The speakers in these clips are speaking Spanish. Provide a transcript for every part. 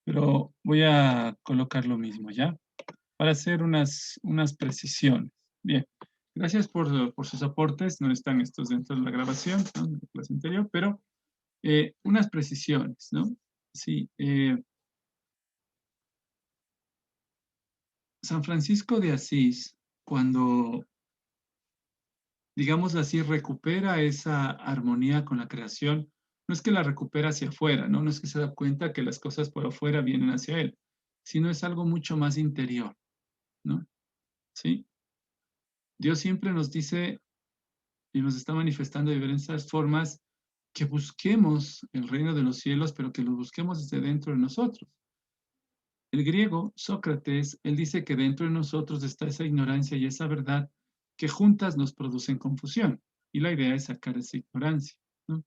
pero voy a colocar lo mismo, ¿ya? Para hacer unas precisiones. Bien, gracias por sus aportes. No están estos dentro de la grabación, ¿no? De la clase anterior, pero unas precisiones, ¿no? Sí, San Francisco de Asís, cuando, digamos así, recupera esa armonía con la creación, no es que la recupera hacia afuera, ¿no? No es que se da cuenta que las cosas por afuera vienen hacia él, sino es algo mucho más interior, ¿no? ¿Sí? Dios siempre nos dice y nos está manifestando de diversas formas que busquemos el reino de los cielos, pero que lo busquemos desde dentro de nosotros. El griego, Sócrates, él dice que dentro de nosotros está esa ignorancia y esa verdad que juntas nos producen confusión. Y la idea es sacar esa ignorancia, ¿no?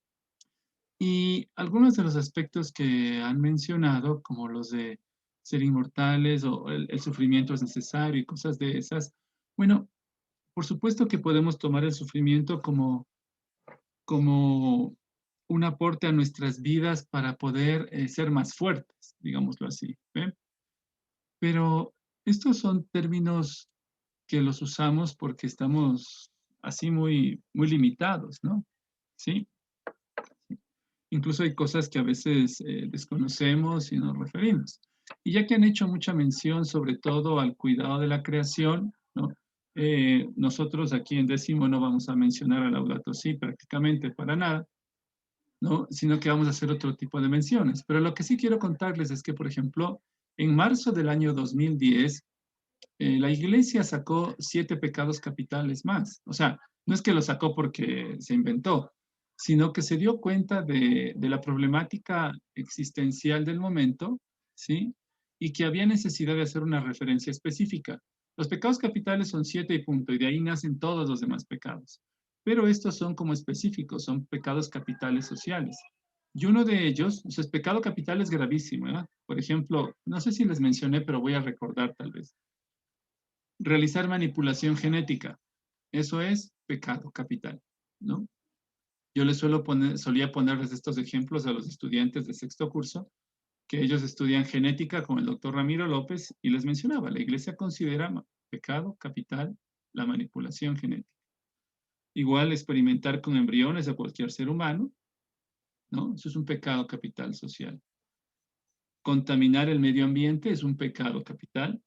Y algunos de los aspectos que han mencionado, como los de ser inmortales o el sufrimiento es necesario y cosas de esas, bueno, por supuesto que podemos tomar el sufrimiento como un aporte a nuestras vidas para poder ser más fuertes, digámoslo así. ¿Ven? Pero estos son términos que los usamos porque estamos así muy limitados, ¿no? ¿Sí? Incluso hay cosas que a veces desconocemos y nos referimos. Y ya que han hecho mucha mención sobre todo al cuidado de la creación, ¿no? Nosotros aquí en décimo no vamos a mencionar a Laudato Si prácticamente para nada, ¿no? Sino que vamos a hacer otro tipo de menciones. Pero lo que sí quiero contarles es que, por ejemplo, en marzo del año 2010, la iglesia sacó 7 pecados capitales más. O sea, no es que lo sacó porque se inventó, sino que se dio cuenta de la problemática existencial del momento, ¿sí? Y que había necesidad de hacer una referencia específica. Los pecados capitales son 7 y punto, y de ahí nacen todos los demás pecados. Pero estos son como específicos, son pecados capitales sociales. Y uno de ellos, o sea, es pecado capital es gravísimo, ¿eh? Por ejemplo, no sé si les mencioné, pero voy a recordar tal vez. Realizar manipulación genética, eso es pecado capital, ¿no? Yo les solía ponerles estos ejemplos a los estudiantes de sexto curso, que ellos estudian genética con el doctor Ramiro López, y les mencionaba, la iglesia considera pecado capital la manipulación genética. Igual experimentar con embriones de cualquier ser humano, ¿no? Eso es un pecado capital social. Contaminar el medio ambiente es un pecado capital.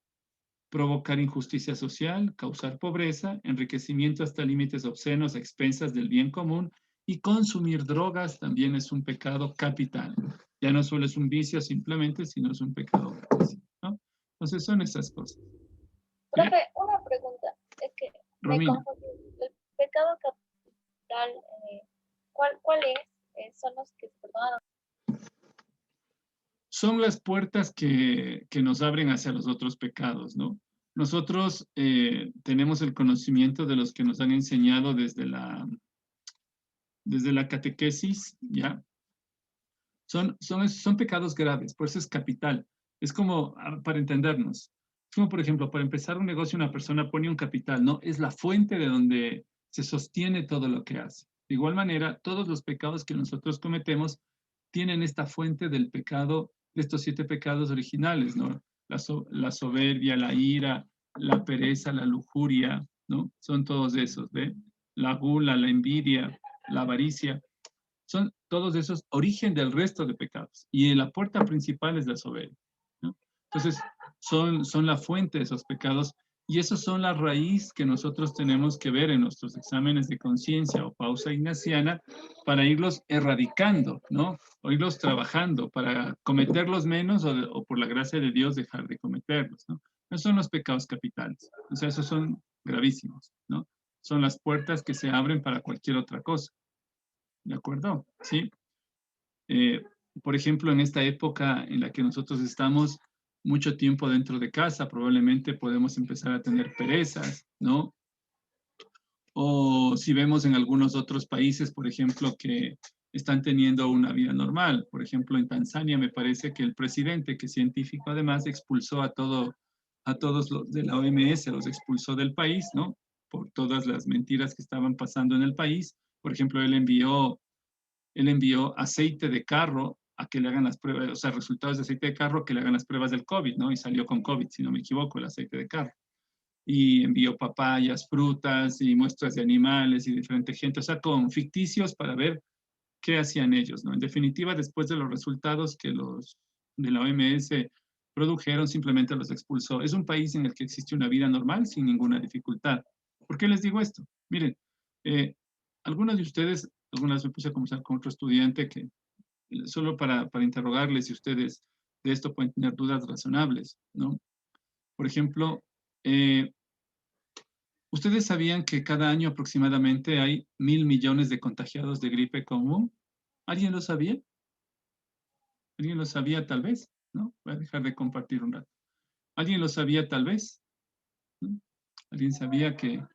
Provocar injusticia social, causar pobreza, enriquecimiento hasta límites obscenos a expensas del bien común y consumir drogas también es un pecado capital. Ya no solo es un vicio simplemente, sino es un pecado gravísimo, ¿no? Entonces son esas cosas. Bien, Profe, una pregunta, es que me Romina, confundí. El pecado capital, ¿cuál es? ¿Son los que se perdonan? son las puertas que nos abren hacia los otros pecados, ¿no? Nosotros tenemos el conocimiento de los que nos han enseñado desde la catequesis, ¿ya? Son pecados graves, por eso es capital. Es como, para entendernos, es como, por ejemplo, para empezar un negocio, una persona pone un capital, ¿no? Es la fuente de donde se sostiene todo lo que hace. De igual manera, todos los pecados que nosotros cometemos tienen esta fuente del pecado, de estos 7 pecados originales, ¿no? La soberbia, la ira, la pereza, la lujuria, ¿no? Son todos esos, ¿ve? La gula, la envidia, la avaricia. Son todos esos origen del resto de pecados. Y la puerta principal es la soberbia, ¿no? Entonces, son la fuente de esos pecados y esos son la raíz que nosotros tenemos que ver en nuestros exámenes de conciencia o pausa ignaciana para irlos erradicando, ¿no? O irlos trabajando para cometerlos menos o por la gracia de Dios dejar de cometerlos, ¿no? Esos son los pecados capitales. O sea, esos son gravísimos, ¿no? Son las puertas que se abren para cualquier otra cosa. ¿De acuerdo? Sí. Eh, por ejemplo, en esta época en la que nosotros estamos mucho tiempo dentro de casa, probablemente podemos empezar a tener perezas, ¿no? O si vemos en algunos otros países, por ejemplo, que están teniendo una vida normal. Por ejemplo, en Tanzania me parece que el presidente, que es científico además, expulsó a todos los de la OMS, los expulsó del país, ¿no? Por todas las mentiras que estaban pasando en el país. Por ejemplo, él envió aceite de carro a que le hagan las pruebas, o sea, resultados de aceite de carro, que le hagan las pruebas del COVID, ¿no? Y salió con COVID, si no me equivoco, el aceite de carro. Y envió papayas, frutas y muestras de animales y diferente gente, o sea, con ficticios para ver qué hacían ellos, ¿no? En definitiva, después de los resultados que los de la OMS produjeron, simplemente los expulsó. Es un país en el que existe una vida normal sin ninguna dificultad. ¿Por qué les digo esto? Miren, algunos de ustedes, algunas me puse a conversar con otro estudiante que solo para interrogarles si ustedes de esto pueden tener dudas razonables, ¿no? Por ejemplo, ¿ustedes sabían que cada año aproximadamente hay 1.000 millones de contagiados de gripe común? ¿Alguien lo sabía? ¿Alguien lo sabía tal vez? ¿No? Voy a dejar de compartir un rato. ¿Alguien lo sabía tal vez? ¿No? ¿Alguien sabía que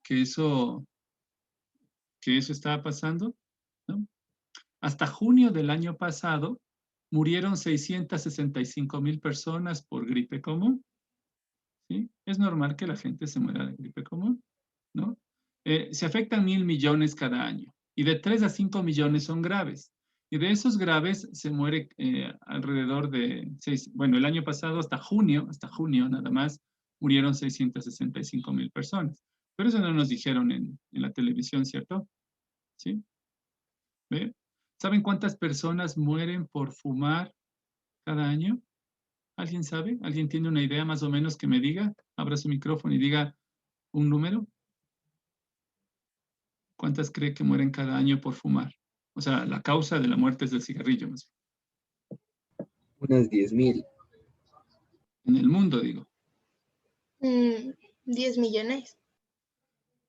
eso, que eso estaba pasando? ¿No? Hasta junio del año pasado murieron 665.000 personas por gripe común. ¿Sí? Es normal que la gente se muera de gripe común, ¿no? Se afectan 1.000 millones cada año y de 3 a 5 millones son graves. Y de esos graves se muere alrededor de 6, bueno, el año pasado hasta junio nada más, murieron 665.000 personas. Pero eso no nos dijeron en la televisión, ¿cierto? ¿Sí? ¿Ve? ¿Saben cuántas personas mueren por fumar cada año? ¿Alguien sabe? ¿Alguien tiene una idea más o menos que me diga? Abra su micrófono y diga un número. ¿Cuántas cree que mueren cada año por fumar? O sea, la causa de la muerte es del cigarrillo, más Unas 10.000. en el mundo, digo. 10 millones.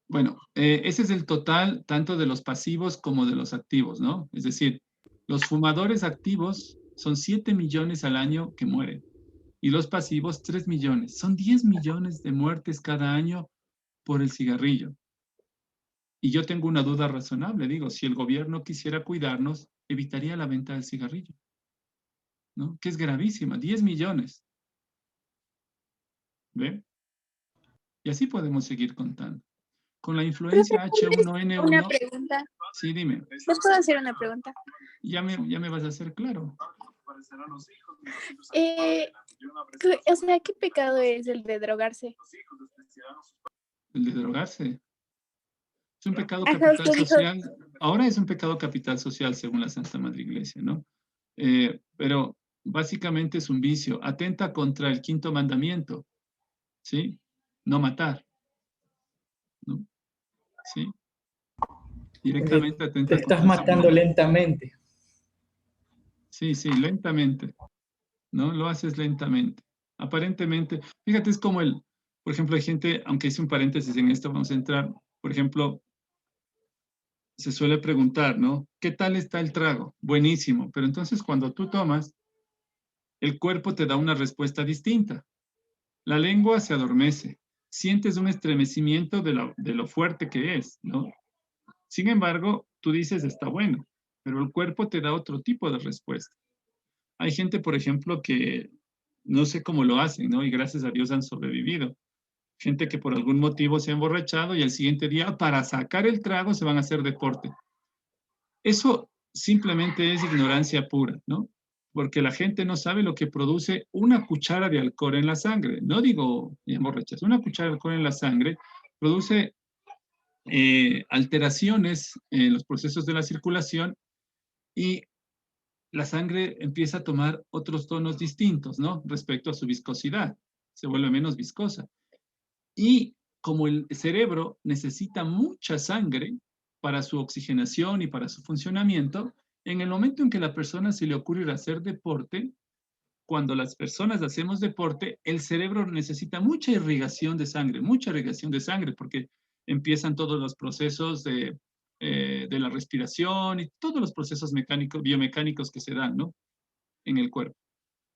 Bueno, ese es el total tanto de los pasivos como de los activos, ¿no? Es decir, los fumadores activos son 7 millones al año que mueren y los pasivos 3 millones. Son 10 millones de muertes cada año por el cigarrillo. Y yo tengo una duda razonable, digo, si el gobierno quisiera cuidarnos, evitaría la venta del cigarrillo, ¿no? Que es gravísima, 10 millones. ¿Ve? Y así podemos seguir contando. Con la Profe, influencia una H1N1, pregunta. sí, dime, ¿Les puedo hacer una pregunta? ya me vas a hacer claro. O sea, ¿qué pecado es el de drogarse? El de drogarse. Es un pecado Ajá, capital usted dijo, social. Ahora es un pecado capital social según la Santa Madre Iglesia, ¿no? Pero básicamente es un vicio. Atenta contra el quinto mandamiento, ¿sí? No matar, ¿no? ¿Sí? Directamente Te atenta estás contra el matando segundo. lentamente. Sí, sí, lentamente, ¿no? Lo haces lentamente. Aparentemente, fíjate, es como por ejemplo, hay gente, aunque hice un paréntesis en esto, vamos a entrar, por ejemplo, se suele preguntar, ¿no? ¿Qué tal está el trago? Buenísimo, pero entonces cuando tú tomas, el cuerpo te da una respuesta distinta. La lengua se adormece, sientes un estremecimiento de lo fuerte que es, ¿no? Sin embargo, tú dices, está bueno, pero el cuerpo te da otro tipo de respuesta. Hay gente, por ejemplo, que no sé cómo lo hacen, ¿no? Y gracias a Dios han sobrevivido. Gente que por algún motivo se ha emborrachado y al siguiente día, para sacar el trago, se van a hacer deporte. Eso simplemente es ignorancia pura, ¿no? Porque la gente no sabe lo que produce una cuchara de alcohol en la sangre. No digo emborrachas, una cuchara de alcohol en la sangre produce alteraciones en los procesos de la circulación y la sangre empieza a tomar otros tonos distintos, ¿no? Respecto a su viscosidad. Se vuelve menos viscosa. Y como el cerebro necesita mucha sangre para su oxigenación y para su funcionamiento, en el momento en que la persona se le ocurre ir a hacer deporte, cuando las personas hacemos deporte, el cerebro necesita mucha irrigación de sangre, porque empiezan todos los procesos de la respiración y todos los procesos mecánicos, biomecánicos que se dan, ¿no? En el cuerpo.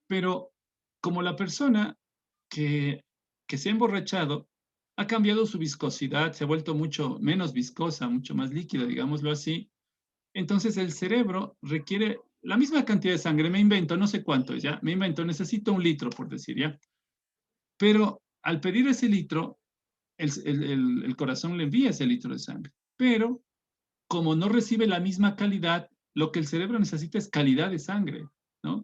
Pero como la persona que se ha emborrachado ha cambiado su viscosidad, se ha vuelto mucho menos viscosa, mucho más líquida, digámoslo así, entonces el cerebro requiere la misma cantidad de sangre, me invento, no sé cuánto es, ¿ya? Me invento, necesito 1 litro, por decir, ¿ya? Pero al pedir ese litro, el corazón le envía ese litro de sangre. Pero como no recibe la misma calidad lo que el cerebro necesita es calidad de sangre, ¿no?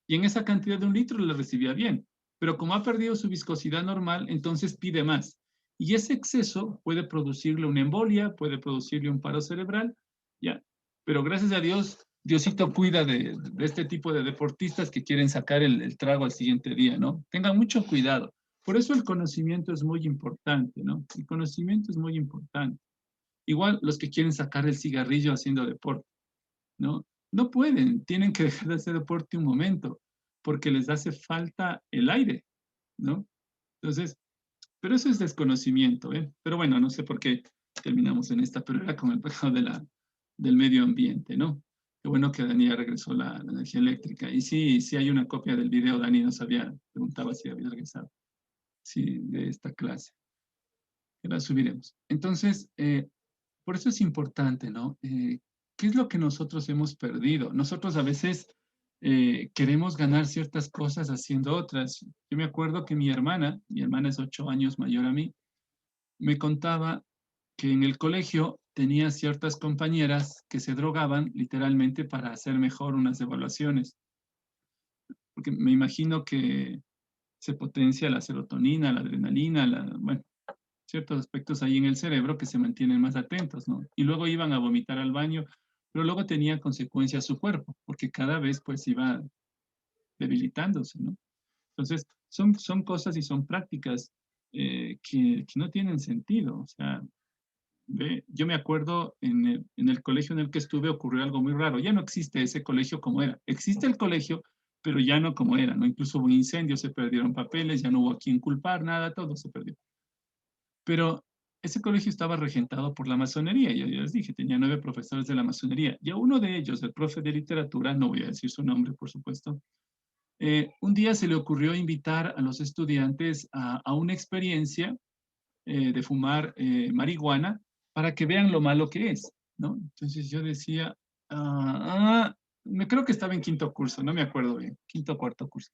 Y en esa cantidad de 1 litro le recibía bien. Pero como ha perdido su viscosidad normal, entonces pide más. Y ese exceso puede producirle una embolia, puede producirle un paro cerebral, ya. Pero gracias a Dios, Diosito cuida de este tipo de deportistas que quieren sacar el trago al siguiente día, ¿no? Tengan mucho cuidado. Por eso el conocimiento es muy importante, ¿no? El conocimiento es muy importante. Igual los que quieren sacar el cigarrillo haciendo deporte, ¿no? No pueden, tienen que dejar de hacer deporte un momento, porque les hace falta el aire, ¿no? Entonces, pero eso es desconocimiento, ¿eh? Pero bueno, no sé por qué terminamos en esta, pero era con el pecado del medio ambiente, ¿no? Qué bueno que Dani ya regresó la energía eléctrica. Y sí, sí hay una copia del video, Dani no sabía, preguntaba si había regresado, sí, de esta clase. Que la subiremos. Entonces, por eso es importante, ¿no? ¿Qué es lo que nosotros hemos perdido? Nosotros a veces queremos ganar ciertas cosas haciendo otras. Yo me acuerdo que mi hermana es 8 años mayor a mí, me contaba que en el colegio tenía ciertas compañeras que se drogaban literalmente para hacer mejor unas evaluaciones. Porque me imagino que se potencia la serotonina, la adrenalina, bueno, ciertos aspectos ahí en el cerebro que se mantienen más atentos, ¿no? Y luego iban a vomitar al baño, pero luego tenía consecuencias su cuerpo, porque cada vez pues iba debilitándose, ¿no? Entonces, son cosas y son prácticas que no tienen sentido. O sea, yo me acuerdo en el colegio en el que estuve ocurrió algo muy raro. Ya no existe ese colegio como era. Existe el colegio, pero ya no como era, ¿no? Incluso hubo incendios, se perdieron papeles, ya no hubo a quien culpar, nada, todo se perdió. Pero ese colegio estaba regentado por la masonería, ya les dije, tenía 9 profesores de la masonería, y a uno de ellos, el profe de literatura, no voy a decir su nombre, por supuesto, un día se le ocurrió invitar a los estudiantes a una experiencia de fumar marihuana para que vean lo malo que es, ¿no? Entonces yo decía, me creo que estaba en 5.º curso, no me acuerdo bien, 5.º o 4.º curso.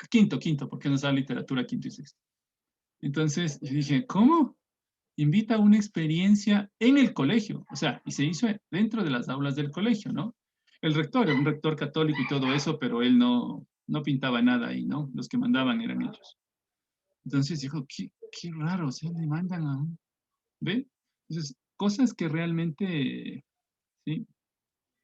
Quinto, porque nos da literatura 5.º y 6.º. Entonces yo dije, ¿cómo? Invita a una experiencia en el colegio, o sea, y se hizo dentro de las aulas del colegio, ¿no? El rector era un rector católico y todo eso, pero él no pintaba nada ahí, ¿no? Los que mandaban eran ellos. Entonces dijo, qué raro, o sea, le mandan a un... ¿Ve? Entonces, cosas que realmente, ¿sí?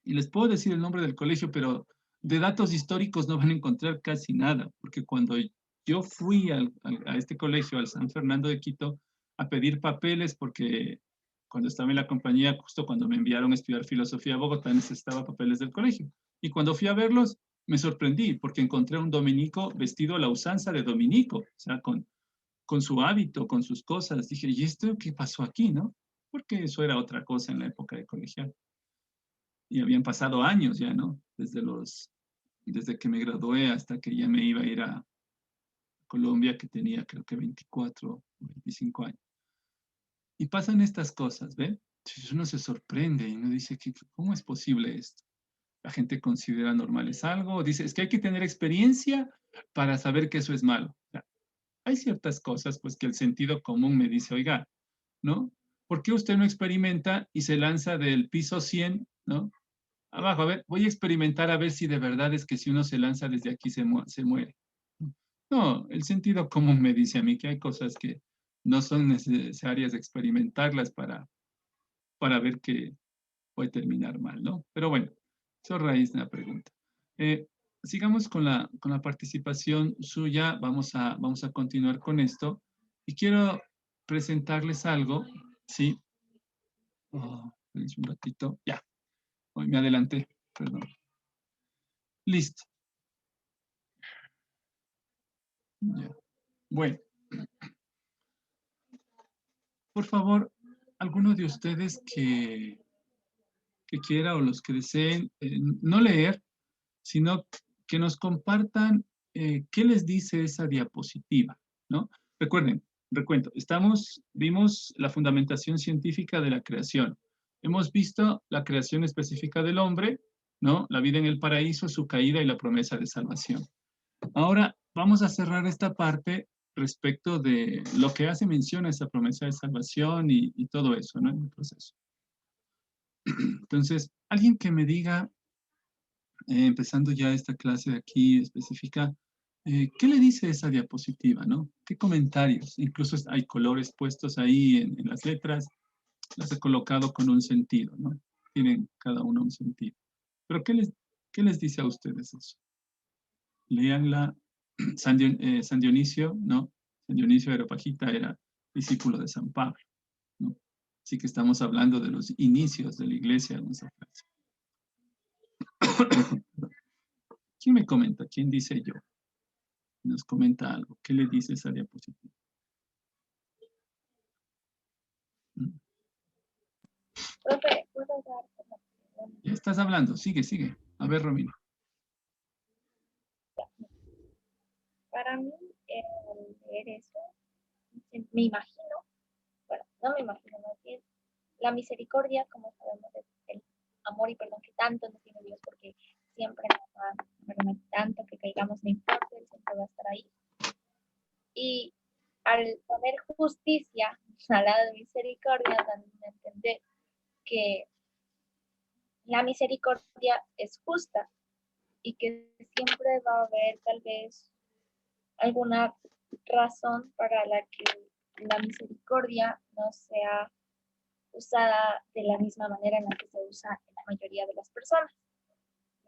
Y les puedo decir el nombre del colegio, pero de datos históricos no van a encontrar casi nada, porque cuando yo fui a este colegio, al San Fernando de Quito, a pedir papeles, porque cuando estaba en la compañía, justo cuando me enviaron a estudiar filosofía a Bogotá, necesitaba papeles del colegio. Y cuando fui a verlos, me sorprendí, porque encontré a un dominico vestido a la usanza de dominico, o sea, con su hábito, con sus cosas. Dije, ¿y esto qué pasó aquí, no? Porque eso era otra cosa en la época de colegial. Y habían pasado años ya, ¿no? Desde que me gradué hasta que ya me iba a ir a Colombia, que tenía creo que 24 o 25 años. Y pasan estas cosas, ¿ven? Entonces uno se sorprende y uno dice, ¿cómo es posible esto? La gente considera normal es algo, dice, es que hay que tener experiencia para saber que eso es malo. O sea, hay ciertas cosas, pues, que el sentido común me dice, oiga, ¿no? ¿Por qué usted no experimenta y se lanza del piso 100, ¿no? Abajo, a ver, voy a experimentar a ver si de verdad es que si uno se lanza desde aquí se muere. No, el sentido común me dice a mí que hay cosas que no son necesarias experimentarlas para ver que puede terminar mal, ¿no? Pero bueno, eso es raíz de la pregunta. Sigamos con la participación suya, vamos a continuar con esto. Y quiero presentarles algo, ¿sí? Un ratito, ya, hoy me adelanté, perdón. Listo. Ya. Bueno, por favor, alguno de ustedes que quiera o los que deseen no leer, sino que nos compartan qué les dice esa diapositiva, ¿no? Recuerden, recuento, vimos la fundamentación científica de la creación. Hemos visto la creación específica del hombre, ¿no? La vida en el paraíso, su caída y la promesa de salvación. Ahora vamos a cerrar esta parte respecto de lo que hace mención a esa promesa de salvación y todo eso, ¿no? En el proceso. Entonces, alguien que me diga, empezando ya esta clase de aquí específica, ¿qué le dice esa diapositiva, no? ¿Qué comentarios? Incluso hay colores puestos ahí en las letras, las he colocado con un sentido, ¿no? Tienen cada uno un sentido. Pero qué les dice a ustedes eso? Léanla. San Dionisio, ¿no? San Dionisio de Areopagita era discípulo de San Pablo, ¿no? Así que estamos hablando de los inicios de la iglesia en esa frase. ¿Quién me comenta? ¿Quién dice yo? Nos comenta algo. ¿Qué le dice esa diapositiva? Profe, ¿puedo dar como Ya estás hablando. Sigue, sigue. A ver, Romina. para mí, al leer eso, me imagino, bueno, no me imagino, más bien, la misericordia, como sabemos, es el amor y perdón que tanto nos tiene Dios, porque siempre nos va a perdonar tanto que caigamos, no importa, Él siempre va a estar ahí. Y al poner justicia al lado de misericordia, dan a entender que la misericordia es justa y que siempre va a haber tal vez alguna razón para la que la misericordia no sea usada de la misma manera en la que se usa en la mayoría de las personas.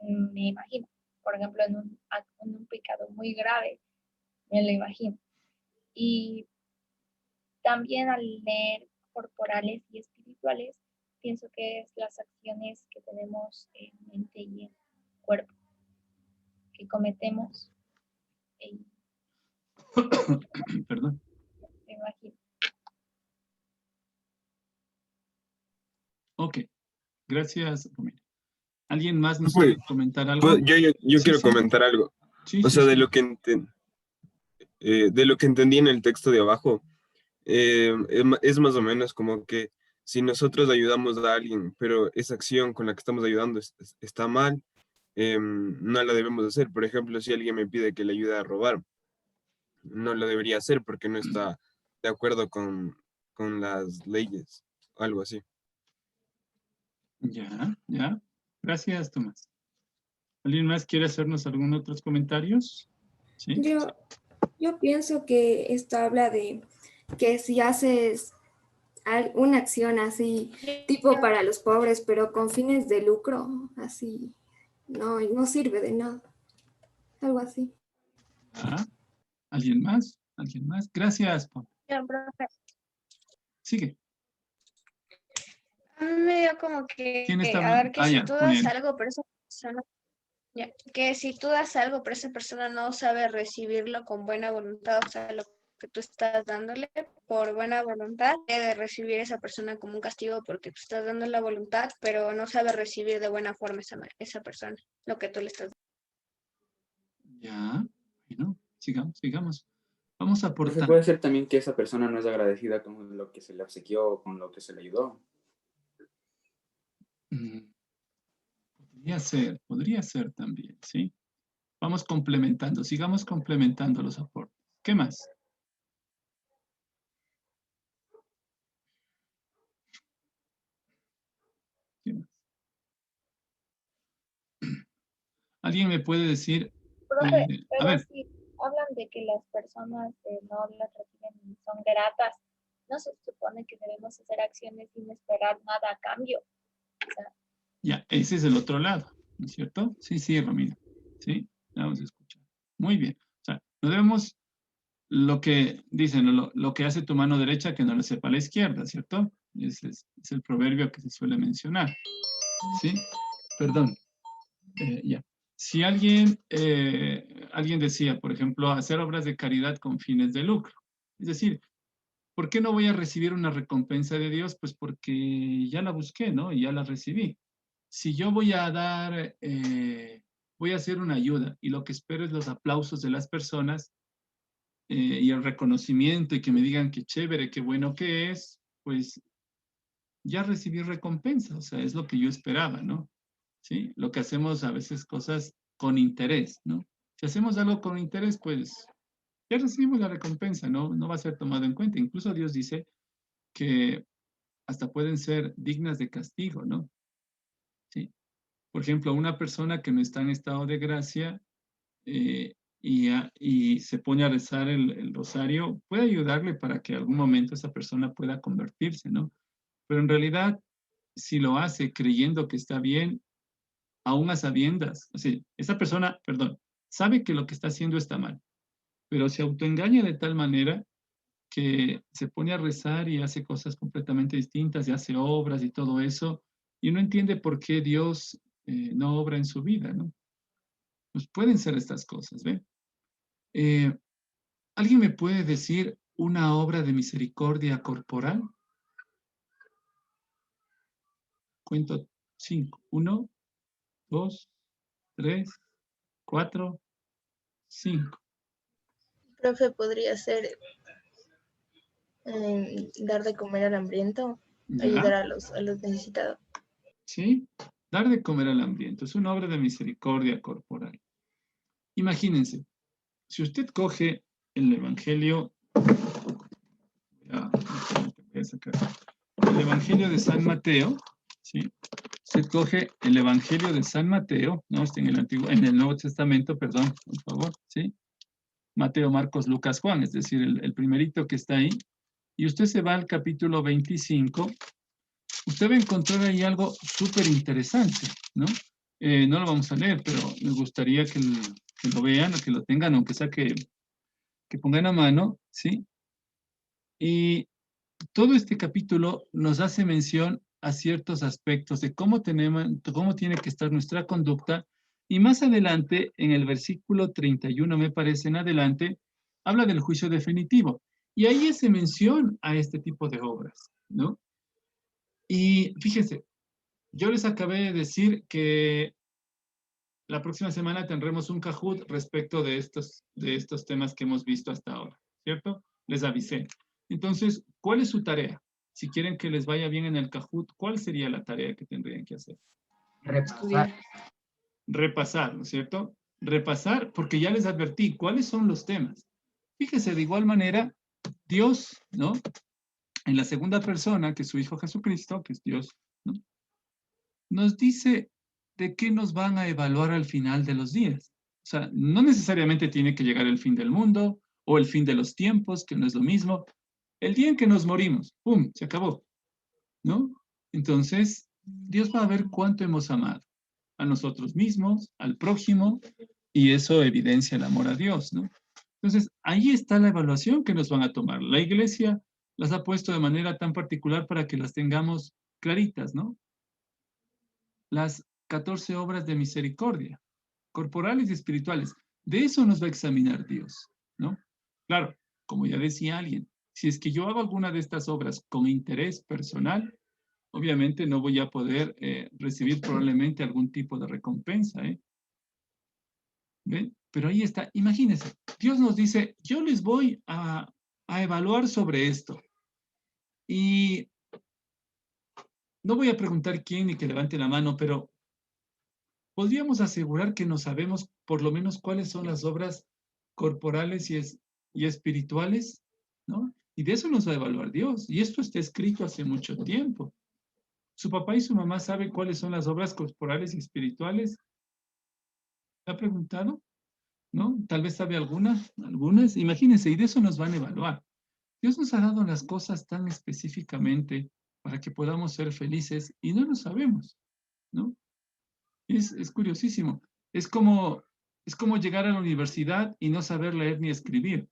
Me imagino, por ejemplo, en un pecado muy grave, me lo imagino. Y también al leer corporales y espirituales, pienso que es las acciones que tenemos en mente y en cuerpo, que cometemos. Perdón. Me imagino. Ok. Gracias, Romina. ¿Alguien más nos Pues, quiere comentar algo? pues, yo Sí, quiero sí. comentar algo. Sí, O sí, sea, sí. de lo que entendí en el texto de abajo, es más o menos como que si nosotros ayudamos a alguien, pero esa acción con la que estamos ayudando está mal, no la debemos hacer. Por ejemplo, si alguien me pide que le ayude a robar, no lo debería hacer porque no está de acuerdo con las leyes, algo así. Ya, ya. Gracias, Tomás. ¿Alguien más quiere hacernos algunos otros comentarios? Sí. Yo pienso que esto habla de que si haces una acción así, tipo para los pobres, pero con fines de lucro, así, no sirve de nada. Algo así. Ah, ¿alguien más? ¿Alguien más? Gracias, Pau. Profe, Sigue. A mí me dio como que, ¿Quién está a hablando? ver, que Ah, si ya, tú das Julián. algo, pero esa persona, ya, que si tú das algo, pero esa persona no sabe recibirlo con buena voluntad, o sea, lo que tú estás dándole por buena voluntad, debe recibir esa persona como un castigo porque tú estás dando la voluntad, pero no sabe recibir de buena forma esa persona, lo que tú le estás dando. Ya, bueno, sigamos, sigamos. Vamos Profe, aportando. puede ser también que esa persona no es agradecida con lo que se le obsequió o con lo que se le ayudó. Mm, podría ser también, ¿sí? Vamos complementando, sigamos complementando los aportes. ¿Qué más? ¿Qué más? ¿Alguien me puede decir? profe, A pero ver, si hablan de que las personas no las reciben y son gratas, no se supone que debemos hacer acciones sin esperar nada a cambio. O sea, ya, ese es el otro lado, ¿no es cierto? Sí, sí, Romina. Sí, vamos a escuchar. Muy bien. O sea, no debemos lo que dicen, lo que hace tu mano derecha que no lo sepa la izquierda, ¿cierto? Ese es el proverbio que se suele mencionar. ¿Sí? Perdón. Ya. Si alguien decía, por ejemplo, hacer obras de caridad con fines de lucro. Es decir, ¿por qué no voy a recibir una recompensa de Dios? Pues porque ya la busqué, ¿no? Y ya la recibí. Si yo voy a hacer una ayuda y lo que espero es los aplausos de las personas y el reconocimiento y que me digan qué chévere, qué bueno que es, pues ya recibí recompensa, o sea, es lo que yo esperaba, ¿no? ¿Sí? Lo que hacemos a veces cosas con interés, ¿no? Si hacemos algo con interés, pues ya recibimos la recompensa, ¿no? No va a ser tomado en cuenta. Incluso Dios dice que hasta pueden ser dignas de castigo, ¿no? ¿sí? Por ejemplo, una persona que no está en estado de gracia y se pone a rezar el rosario, puede ayudarle para que en algún momento esa persona pueda convertirse, ¿no? Pero en realidad, si lo hace creyendo que está bien, aún a sabiendas, o sea, esa persona, perdón, sabe que lo que está haciendo está mal, pero se autoengaña de tal manera que se pone a rezar y hace cosas completamente distintas y hace obras y todo eso, y no entiende por qué Dios no obra en su vida, ¿no? Pues pueden ser estas cosas, ¿ven? ¿Alguien me puede decir una obra de misericordia corporal? Cuento 5. 1, 2, 3, 4, 5. Profe, podría ser dar de comer al hambriento, ayudar ¿Ya? a los necesitados. ¿Sí? Dar de comer al hambriento es una obra de misericordia corporal. Imagínense, si usted coge el Evangelio, voy a sacar el Evangelio de San Mateo, ¿sí? Usted coge el Evangelio de San Mateo, no está en el Nuevo Testamento, perdón, por favor, ¿sí? Mateo, Marcos, Lucas, Juan, es decir, el primerito que está ahí, y usted se va al capítulo 25, usted va a encontrar ahí algo súper interesante, ¿no? No lo vamos a leer, pero me gustaría que lo vean o que lo tengan, aunque sea que pongan a mano, ¿sí? Y todo este capítulo nos hace mención a ciertos aspectos de cómo tiene que estar nuestra conducta, y más adelante, en el versículo 31, me parece, en adelante, habla del juicio definitivo. Y ahí hace mención a este tipo de obras, ¿no? Y fíjense, yo les acabé de decir que la próxima semana tendremos un Kahoot respecto de estos temas que hemos visto hasta ahora, ¿cierto? Les avisé. Entonces, ¿cuál es su tarea? Si quieren que les vaya bien en el Kahoot, ¿cuál sería la tarea que tendrían que hacer? Repasar. Repasar, ¿no es cierto? Repasar, porque ya les advertí cuáles son los temas. Fíjese, de igual manera, Dios, ¿no? En la segunda persona, que es su Hijo Jesucristo, que es Dios, ¿no? Nos dice de qué nos van a evaluar al final de los días. O sea, no necesariamente tiene que llegar el fin del mundo o el fin de los tiempos, que no es lo mismo. El día en que nos morimos, ¡pum!, se acabó, ¿no? Entonces, Dios va a ver cuánto hemos amado a nosotros mismos, al prójimo, y eso evidencia el amor a Dios, ¿no? Entonces, ahí está la evaluación que nos van a tomar. La Iglesia las ha puesto de manera tan particular para que las tengamos claritas, ¿no? Las 14 obras de misericordia, corporales y espirituales. De eso nos va a examinar Dios, ¿no? Claro, como ya decía alguien, si es que yo hago alguna de estas obras con interés personal, obviamente no voy a poder recibir probablemente algún tipo de recompensa, ¿eh? ¿Ven? Pero ahí está, imagínense, Dios nos dice, yo les voy a evaluar sobre esto. Y no voy a preguntar quién ni que levante la mano, pero podríamos asegurar que no sabemos por lo menos cuáles son las obras corporales y espirituales, ¿no? Y de eso nos va a evaluar Dios. Y esto está escrito hace mucho tiempo. ¿Su papá y su mamá saben cuáles son las obras corporales y espirituales? ¿Le ha preguntado? ¿No? Tal vez sabe algunas. Imagínense, y de eso nos van a evaluar. Dios nos ha dado las cosas tan específicamente para que podamos ser felices y no lo sabemos, ¿no? Es curiosísimo. Es como llegar a la universidad y no saber leer ni escribir,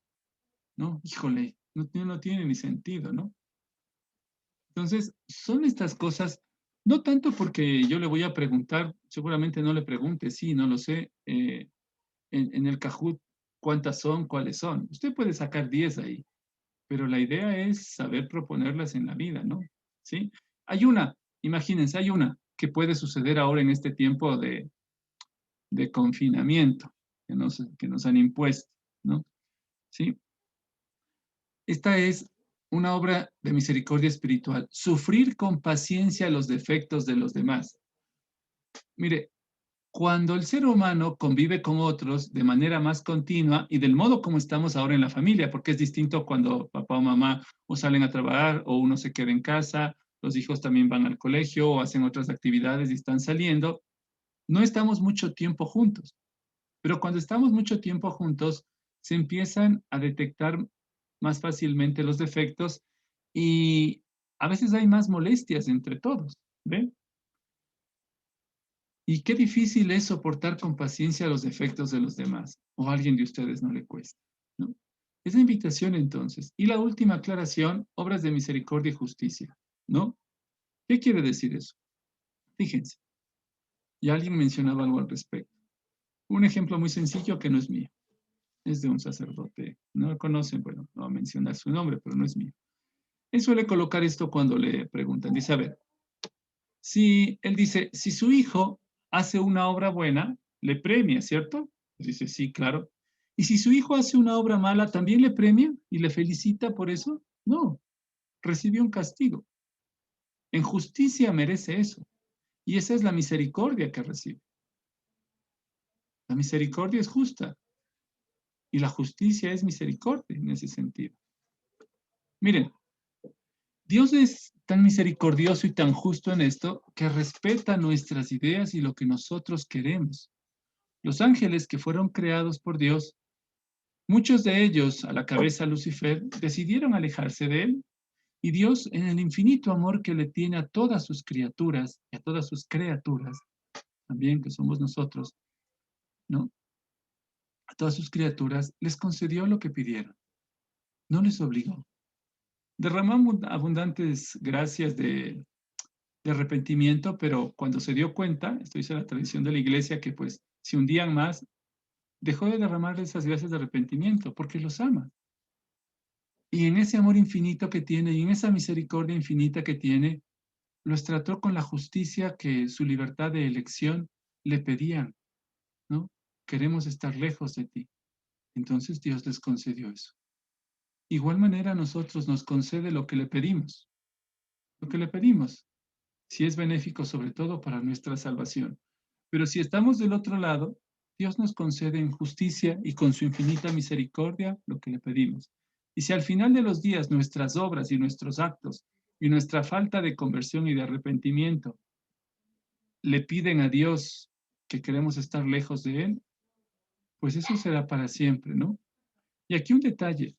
¿no? Híjole, no tiene ni sentido, ¿no? Entonces, son estas cosas, no tanto porque yo le voy a preguntar, seguramente no le pregunte, sí, no lo sé, en el Kahoot, cuántas son, cuáles son. Usted puede sacar 10 ahí, pero la idea es saber proponerlas en la vida, ¿no? ¿Sí? Imagínense, hay una que puede suceder ahora en este tiempo de confinamiento que nos han impuesto, ¿no? ¿Sí? Esta es una obra de misericordia espiritual. Sufrir con paciencia los defectos de los demás. Mire, cuando el ser humano convive con otros de manera más continua y del modo como estamos ahora en la familia, porque es distinto cuando papá o mamá o salen a trabajar o uno se queda en casa los hijos también van al colegio o hacen otras actividades y están saliendo, no estamos mucho tiempo juntos. Pero cuando estamos mucho tiempo juntos, se empiezan a detectar más fácilmente los defectos y a veces hay más molestias entre todos, ¿ven? Y qué difícil es soportar con paciencia los defectos de los demás, o a alguien de ustedes no le cuesta, ¿no? Esa invitación entonces. Y la última aclaración, obras de misericordia y justicia, ¿no? ¿Qué quiere decir eso? Fíjense, y alguien mencionaba algo al respecto. Un ejemplo muy sencillo que no es mío, es de un sacerdote. No lo conocen, bueno, no voy a mencionar su nombre, pero no es mío. Él suele colocar esto cuando le preguntan. Dice, a ver, él dice, si su hijo hace una obra buena, le premia, ¿cierto? Dice, sí, claro. ¿Y si su hijo hace una obra mala, también le premia y le felicita por eso? No, recibió un castigo. En justicia merece eso. Y esa es la misericordia que recibe. La misericordia es justa. Y la justicia es misericordia en ese sentido. Miren, Dios es tan misericordioso y tan justo en esto que respeta nuestras ideas y lo que nosotros queremos. Los ángeles que fueron creados por Dios, muchos de ellos, a la cabeza Lucifer, decidieron alejarse de él. Y Dios, en el infinito amor que le tiene a todas sus criaturas y a todas sus criaturas, también que somos nosotros, ¿no? A todas sus criaturas, les concedió lo que pidieron. No les obligó. Derramó abundantes gracias de arrepentimiento, pero cuando se dio cuenta, esto dice la tradición de la iglesia, que pues se hundían más, dejó de derramar esas gracias de arrepentimiento, porque los ama. Y en ese amor infinito que tiene, y en esa misericordia infinita que tiene, los trató con la justicia que su libertad de elección le pedían, ¿no? Queremos estar lejos de ti. Entonces Dios les concedió eso. Igual manera a nosotros nos concede lo que le pedimos. Lo que le pedimos, si es benéfico sobre todo para nuestra salvación. Pero si estamos del otro lado, Dios nos concede en justicia y con su infinita misericordia lo que le pedimos. Y si al final de los días nuestras obras y nuestros actos y nuestra falta de conversión y de arrepentimiento le piden a Dios que queremos estar lejos de Él, pues eso será para siempre, ¿no? Y aquí un detalle.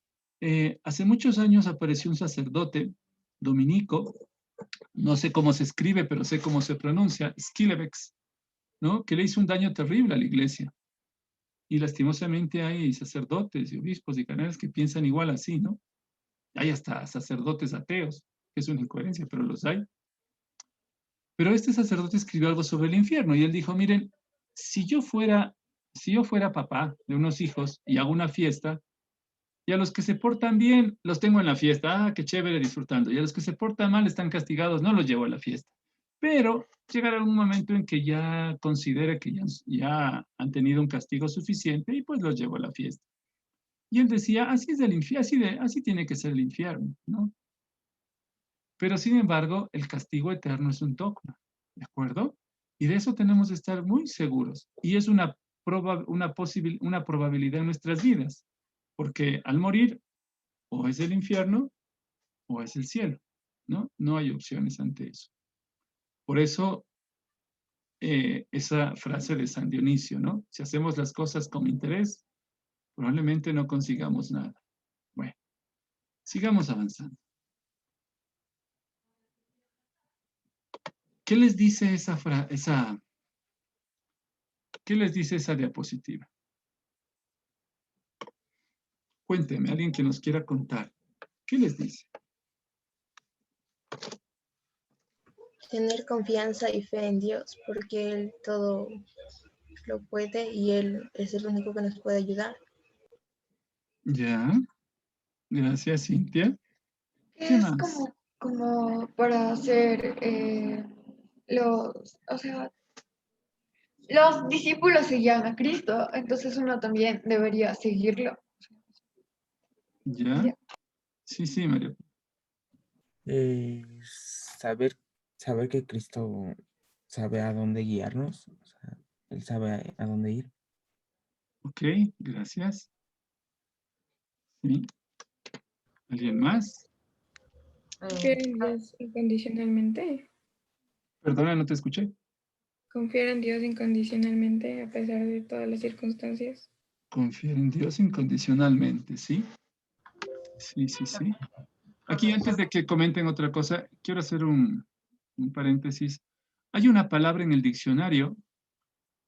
Hace muchos años apareció un sacerdote dominico, no sé cómo se escribe, pero sé cómo se pronuncia, Skilebex, ¿no? Que le hizo un daño terrible a la iglesia. Y lastimosamente hay sacerdotes y obispos y canales que piensan igual así, ¿no? Hay hasta sacerdotes ateos, que es una incoherencia, pero los hay. Pero este sacerdote escribió algo sobre el infierno y él dijo, miren, si yo fuera papá de unos hijos y hago una fiesta, y a los que se portan bien los tengo en la fiesta, qué chévere, disfrutando, y a los que se portan mal están castigados, no los llevo a la fiesta. Pero llegará algún momento en que ya considere que ya han tenido un castigo suficiente y pues los llevo a la fiesta. Y él decía, así es el infierno, así tiene que ser el infierno, ¿no? Pero sin embargo, el castigo eterno es un dogma, ¿de acuerdo? Y de eso tenemos que estar muy seguros. Y es una probabilidad en nuestras vidas, porque al morir, o es el infierno o es el cielo, ¿no? No hay opciones ante eso. Por eso, esa frase de San Dionisio, ¿no? Si hacemos las cosas con interés, probablemente no consigamos nada. Bueno, sigamos avanzando. ¿Qué les dice qué les dice esa diapositiva? Cuénteme, alguien que nos quiera contar. ¿Qué les dice? Tener confianza y fe en Dios, porque Él todo lo puede y Él es el único que nos puede ayudar. Ya, gracias, Cintia. ¿Qué Es más? como para hacer o sea, los discípulos seguían a Cristo, entonces uno también debería seguirlo. ¿Ya? Ya. Sí, Mario. Saber, saber que Cristo sabe a dónde guiarnos, o sea, Él sabe a dónde ir. Ok, gracias. ¿Sí? ¿Alguien más? Confiar en Dios incondicionalmente. Perdona, no te escuché. Confiar en Dios incondicionalmente a pesar de todas las circunstancias. Confiar en Dios incondicionalmente, ¿sí? Sí, sí, sí. Aquí, antes de que comenten otra cosa, quiero hacer un paréntesis. Hay una palabra en el diccionario,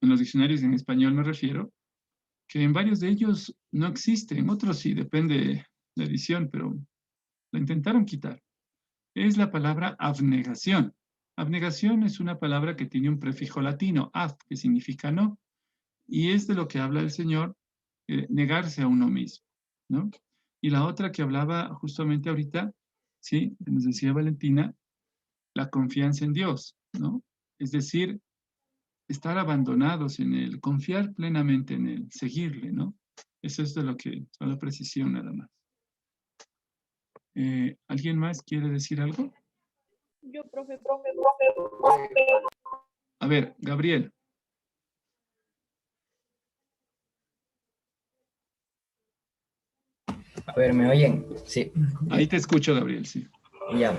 en los diccionarios en español me refiero, que en varios de ellos no existe, en otros sí, depende de la edición, pero la intentaron quitar. Es la palabra abnegación. Abnegación es una palabra que tiene un prefijo latino, ab, que significa no, y es de lo que habla el Señor, negarse a uno mismo, ¿no? Y la otra que hablaba justamente ahorita, ¿sí? Nos decía Valentina, la confianza en Dios, ¿no? Es decir, estar abandonados en Él, confiar plenamente en Él, seguirle, ¿no? Eso es de lo que, solo precisión nada más. ¿Alguien más quiere decir algo? Yo, profe. A ver, Gabriel. A ver, ¿me oyen? Sí. Ahí te escucho, Gabriel, sí. Ya.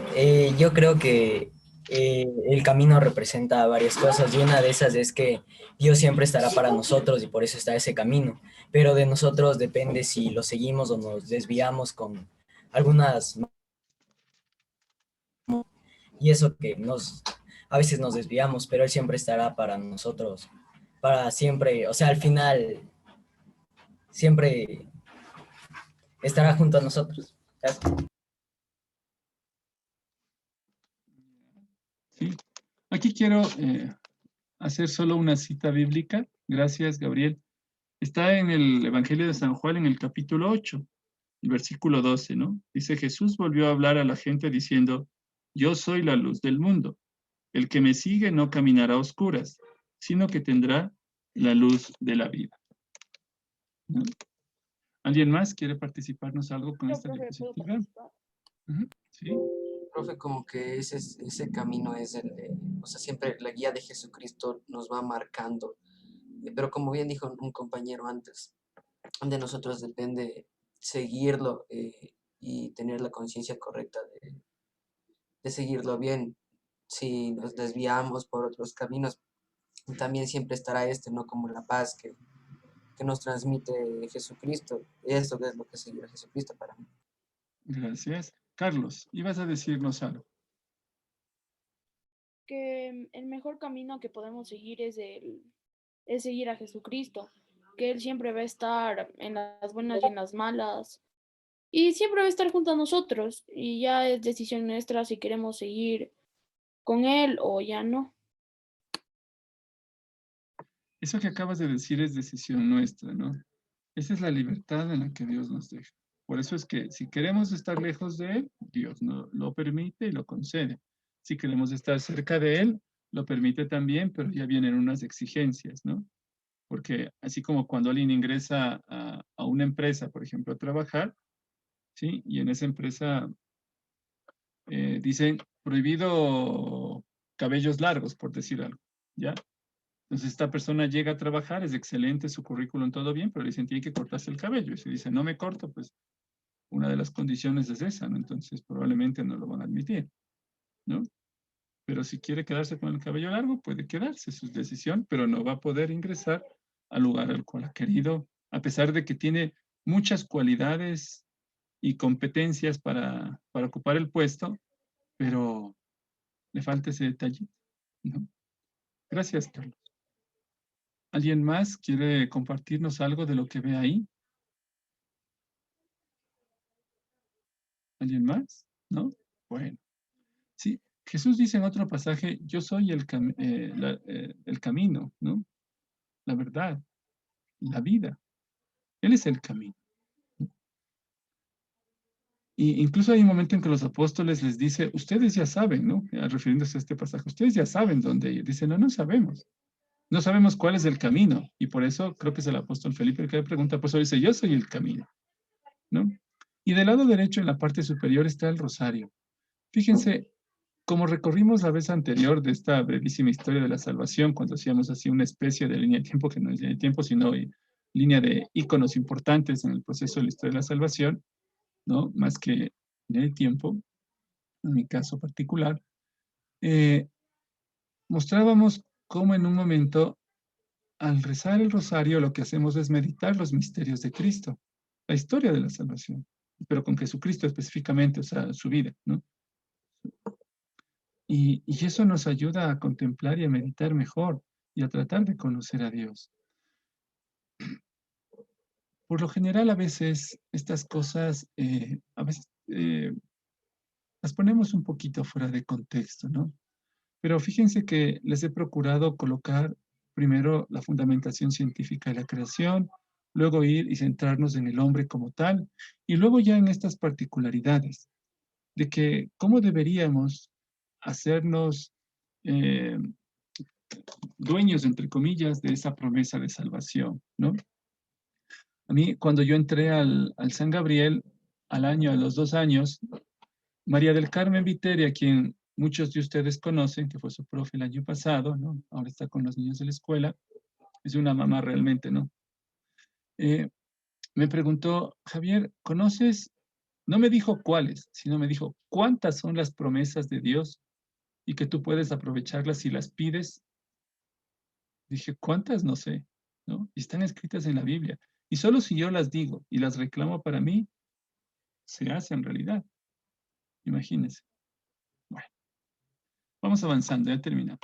Yo creo que el camino representa varias cosas y una de esas es que Dios siempre estará para nosotros y por eso está ese camino. Pero de nosotros depende si lo seguimos o nos desviamos con algunas... Y eso que a veces nos desviamos, pero Él siempre estará para nosotros, para siempre, o sea, al final, siempre estará junto a nosotros. Sí. Aquí quiero hacer solo una cita bíblica. Gracias, Gabriel. Está en el Evangelio de San Juan, en el capítulo 8, el versículo 12, ¿no? Dice, Jesús volvió a hablar a la gente diciendo, yo soy la luz del mundo. El que me sigue no caminará a oscuras, sino que tendrá la luz de la vida. ¿No? ¿Alguien más quiere participarnos algo con esta diapositiva? Sí. Profe, como que ese camino es o sea, siempre la guía de Jesucristo nos va marcando. Pero como bien dijo un compañero antes, de nosotros depende seguirlo y tener la conciencia correcta de seguirlo bien. Si nos desviamos por otros caminos, también siempre estará ¿no? Como la paz que nos transmite Jesucristo. Eso es lo que es seguir a Jesucristo para mí. Gracias. Carlos, ibas a decirnos algo. Que el mejor camino que podemos seguir es seguir a Jesucristo, que Él siempre va a estar en las buenas y en las malas, y siempre va a estar junto a nosotros, y ya es decisión nuestra si queremos seguir con Él o ya no. Eso que acabas de decir es decisión nuestra, ¿no? Esa es la libertad en la que Dios nos deja. Por eso es que si queremos estar lejos de Él, Dios no lo permite y lo concede. Si queremos estar cerca de Él, lo permite también, pero ya vienen unas exigencias, ¿no? Porque así como cuando alguien ingresa a una empresa, por ejemplo, a trabajar, ¿sí? Y en esa empresa dicen prohibido cabellos largos, por decir algo, ¿ya? Entonces esta persona llega a trabajar, es excelente, su currículum, todo bien, pero le dicen, tiene que cortarse el cabello. Y si dice, no me corto, pues una de las condiciones es esa, ¿no? Entonces probablemente no lo van a admitir, ¿no? Pero si quiere quedarse con el cabello largo, puede quedarse, es su decisión, pero no va a poder ingresar al lugar al cual ha querido, a pesar de que tiene muchas cualidades y competencias para ocupar el puesto, pero le falta ese detallito, ¿no? Gracias, Carlos. ¿Alguien más quiere compartirnos algo de lo que ve ahí? ¿Alguien más? ¿No? Bueno. Sí, Jesús dice en otro pasaje, yo soy el camino, ¿no? La verdad, la vida. Él es el camino. Y incluso hay un momento en que los apóstoles les dice, ustedes ya saben, ¿no? Refiriéndose a este pasaje, ustedes ya saben dónde ir. Dicen, no, no sabemos. No sabemos cuál es el camino. Y por eso creo que es el apóstol Felipe el que le pregunta, pues dice, yo soy el camino, ¿no? Y del lado derecho, en la parte superior, está el rosario. Fíjense, como recorrimos la vez anterior de esta brevísima historia de la salvación, cuando hacíamos así una especie de línea de tiempo, que no es línea de tiempo, sino línea de íconos importantes en el proceso de la historia de la salvación, ¿no? Más que línea de tiempo. en mi caso particular, mostrábamos cómo en un momento, al rezar el rosario, lo que hacemos es meditar los misterios de Cristo, la historia de la salvación, pero con Jesucristo específicamente, o sea, su vida, ¿no? Y eso nos ayuda a contemplar y a meditar mejor y a tratar de conocer a Dios. Por lo general, a veces estas cosas, las ponemos un poquito fuera de contexto, ¿no? Pero fíjense que les he procurado colocar primero la fundamentación científica de la creación, luego ir y centrarnos en el hombre como tal, y luego ya en estas particularidades, de que cómo deberíamos hacernos eh, dueños, entre comillas, de esa promesa de salvación, ¿no? A mí, cuando yo entré al San Gabriel, al año, a los 2 años, María del Carmen Viteri, a quien muchos de ustedes conocen, que fue su profe el año pasado, ¿no? Ahora está con los niños de la escuela, es una mamá realmente, ¿no? Me preguntó, Javier, ¿conoces? No me dijo cuáles, sino me dijo, ¿cuántas son las promesas de Dios y que tú puedes aprovecharlas si las pides? Dije, ¿cuántas? No sé, ¿no? Y están escritas en la Biblia. Y solo si yo las digo y las reclamo para mí, se hace en realidad. Imagínense. Bueno, vamos avanzando, ya terminamos.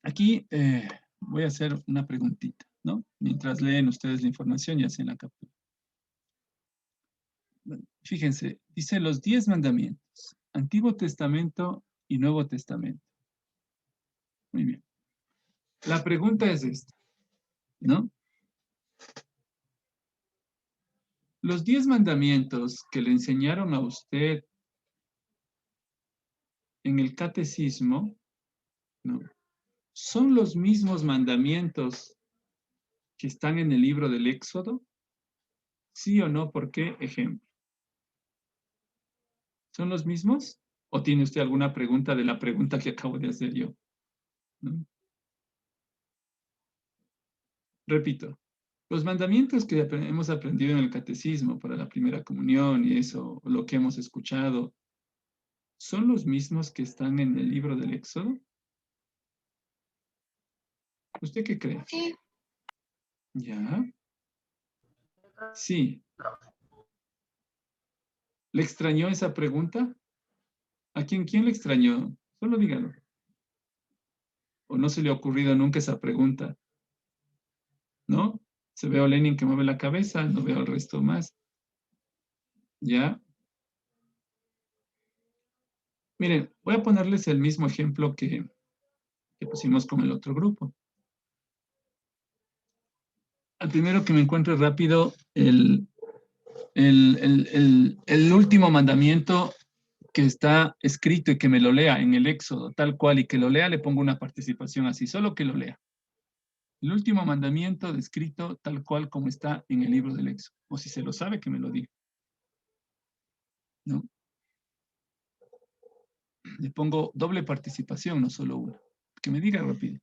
Aquí voy a hacer una preguntita, ¿no? Mientras leen ustedes la información y hacen la captura. Bueno, fíjense, dice los 10 mandamientos, Antiguo Testamento y Nuevo Testamento. Muy bien. La pregunta es esta, ¿no? Los 10 mandamientos que le enseñaron a usted en el catecismo, ¿no? ¿Son los mismos mandamientos que están en el libro del Éxodo? ¿Sí o no? ¿Por qué? Ejemplo. ¿Son los mismos? ¿O tiene usted alguna pregunta de la pregunta que acabo de hacer yo? ¿No? Repito, los mandamientos que hemos aprendido en el catecismo para la primera comunión y eso, lo que hemos escuchado, ¿son los mismos que están en el libro del Éxodo? ¿Usted qué cree? Sí. ¿Ya? Sí. ¿Le extrañó esa pregunta? ¿A quién le extrañó? Solo dígalo. ¿O no se le ha ocurrido nunca esa pregunta? ¿No? Se ve a Lenin que mueve la cabeza, no veo al resto más. ¿Ya? Miren, voy a ponerles el mismo ejemplo que pusimos con el otro grupo. Al primero que me encuentre rápido, el último mandamiento que está escrito y que me lo lea en el Éxodo, tal cual, y que lo lea, le pongo una participación así, solo que lo lea. El último mandamiento descrito tal cual como está en el libro del Éxodo. O si se lo sabe, que me lo diga. ¿No? Le pongo doble participación, no solo una. Que me diga rápido.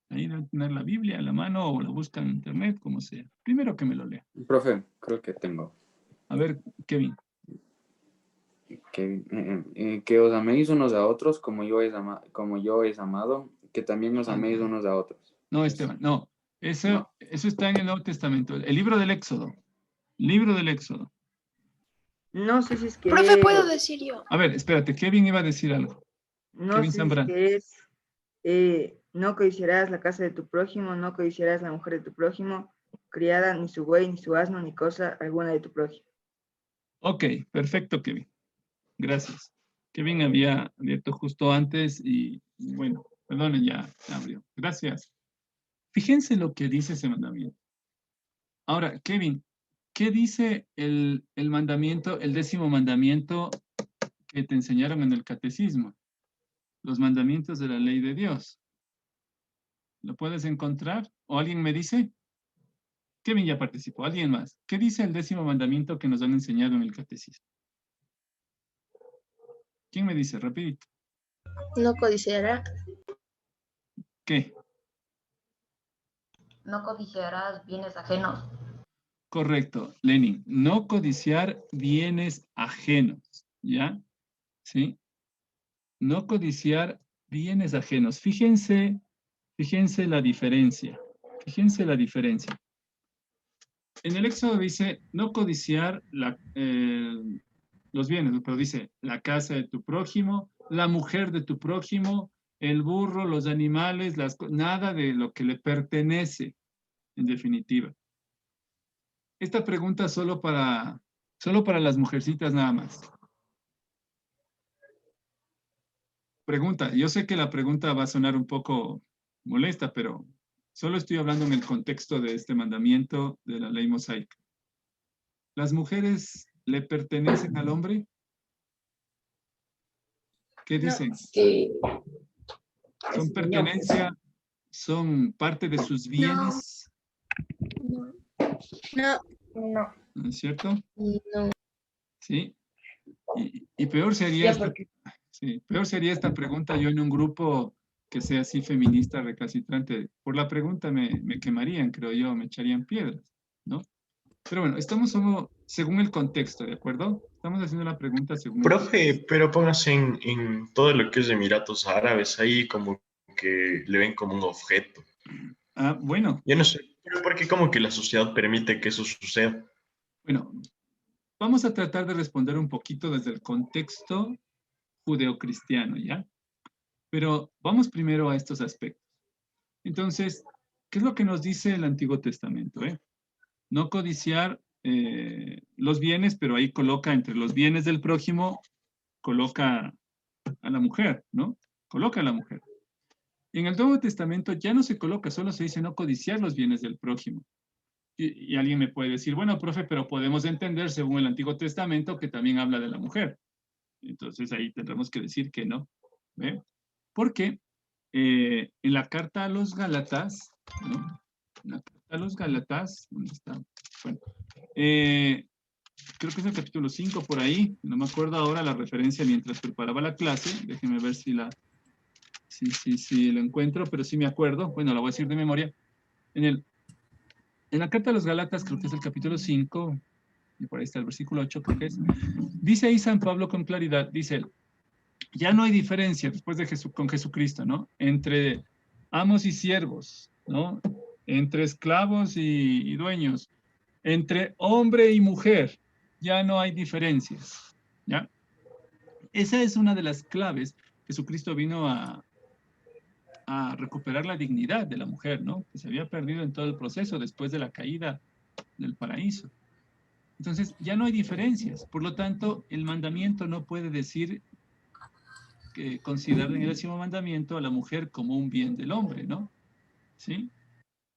Ahí deben tener la Biblia a la mano o la buscan en internet, como sea. Primero que me lo lea. Profe, creo que tengo. A ver, Kevin. Que os améis unos a otros como yo es amado, que también os améis unos a otros. No, Esteban, no. Eso No. está en el Nuevo Testamento. El libro del Éxodo. Libro del Éxodo. No sé si es que... Profe, ¿puedo decir yo? A ver, espérate, Kevin iba a decir algo. No Kevin sé si es Zambrano. que es... no codiciarás la casa de tu prójimo, no codiciarás la mujer de tu prójimo, criada, ni su buey, ni su asno, ni cosa alguna de tu prójimo. Ok, perfecto, Kevin. Gracias. Kevin había abierto justo antes y bueno, perdonen, ya abrió. Gracias. Fíjense lo que dice ese mandamiento. Ahora, Kevin, ¿qué dice el mandamiento, el 10º mandamiento que te enseñaron en el catecismo? Los mandamientos de la ley de Dios. ¿Lo puedes encontrar? ¿O alguien me dice? Kevin ya participó. ¿Alguien más? ¿Qué dice el 10º mandamiento que nos han enseñado en el catecismo? ¿Quién me dice? Rapidito. No codiciará. ¿Qué? No codiciarás bienes ajenos. Correcto, Lenin. No codiciar bienes ajenos, ¿ya? ¿Sí? No codiciar bienes ajenos. Fíjense la diferencia. Fíjense la diferencia. En el Éxodo dice, no codiciar los bienes, pero dice, la casa de tu prójimo, la mujer de tu prójimo, el burro, los animales, nada de lo que le pertenece, en definitiva. Esta pregunta solo para las mujercitas nada más. Pregunta, yo sé que la pregunta va a sonar un poco molesta, pero solo estoy hablando en el contexto de este mandamiento de la ley mosaica. ¿Las mujeres le pertenecen al hombre? ¿Qué dicen? ¿Son pertenencia? ¿Son parte de sus bienes? No. ¿No es cierto? No. Sí. Y peor sería peor sería esta pregunta yo en un grupo que sea así feminista recalcitrante. Por la pregunta me quemarían, creo yo, me echarían piedras, ¿no? Pero bueno, estamos solo según el contexto, ¿de acuerdo? Estamos haciendo la pregunta según el contexto. Profe, pero póngase en todo lo que es de Emiratos Árabes, ahí como que le ven como un objeto. Ah, bueno. Yo no sé, pero ¿por qué como que la sociedad permite que eso suceda? Bueno, vamos a tratar de responder un poquito desde el contexto judeocristiano, ¿ya? Pero vamos primero a estos aspectos. Entonces, ¿qué es lo que nos dice el Antiguo Testamento? No codiciar los bienes, pero ahí coloca entre los bienes del prójimo, coloca a la mujer, ¿no? Coloca a la mujer. En el Nuevo Testamento ya no se coloca, solo se dice no codiciar los bienes del prójimo. Y alguien me puede decir, bueno, profe, pero podemos entender según el Antiguo Testamento que también habla de la mujer. Entonces ahí tendremos que decir que no. ¿Ve? Porque en la carta a los Gálatas, ¿no? En la carta a los Gálatas, ¿dónde está? Bueno, creo que es el capítulo 5 por ahí, no me acuerdo ahora la referencia mientras preparaba la clase, déjenme ver si la encuentro, pero sí me acuerdo, bueno, la voy a decir de memoria. En la carta a los Gálatas, creo que es el capítulo 5, y por ahí está el versículo 8, creo que es. Dice ahí San Pablo con claridad, dice, ya no hay diferencia después de con Jesucristo, ¿no? Entre amos y siervos, ¿no? Entre esclavos y dueños, entre hombre y mujer, ya no hay diferencias, ¿ya? Esa es una de las claves. Jesucristo vino a recuperar la dignidad de la mujer, ¿no? Que se había perdido en todo el proceso después de la caída del paraíso. Entonces, ya no hay diferencias. Por lo tanto, el mandamiento no puede decir que considerar en el 10º mandamiento a la mujer como un bien del hombre, ¿no? ¿Sí?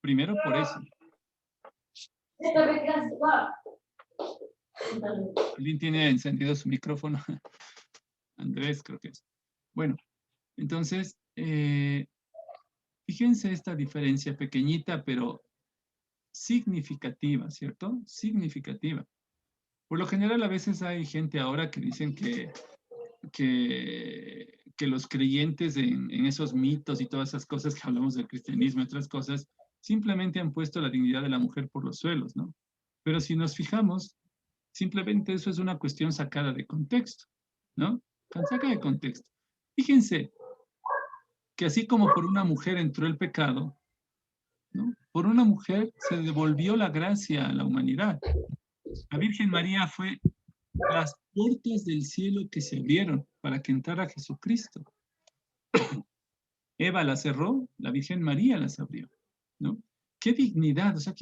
Primero por eso. ¿Alguien tiene encendido su micrófono? Andrés, creo que es. Bueno, entonces, fíjense esta diferencia pequeñita, pero significativa, ¿cierto? Significativa. Por lo general, a veces hay gente ahora que dicen que los creyentes en esos mitos y todas esas cosas que hablamos del cristianismo y otras cosas, simplemente han puesto la dignidad de la mujer por los suelos, ¿no? Pero si nos fijamos, simplemente eso es una cuestión sacada de contexto, ¿no? Saca de contexto. Fíjense que así como por una mujer entró el pecado, ¿no? Por una mujer se devolvió la gracia a la humanidad. La Virgen María fue las puertas del cielo que se abrieron para que entrara Jesucristo. Eva las cerró, la Virgen María las abrió, ¿no? ¿Qué dignidad? O sea,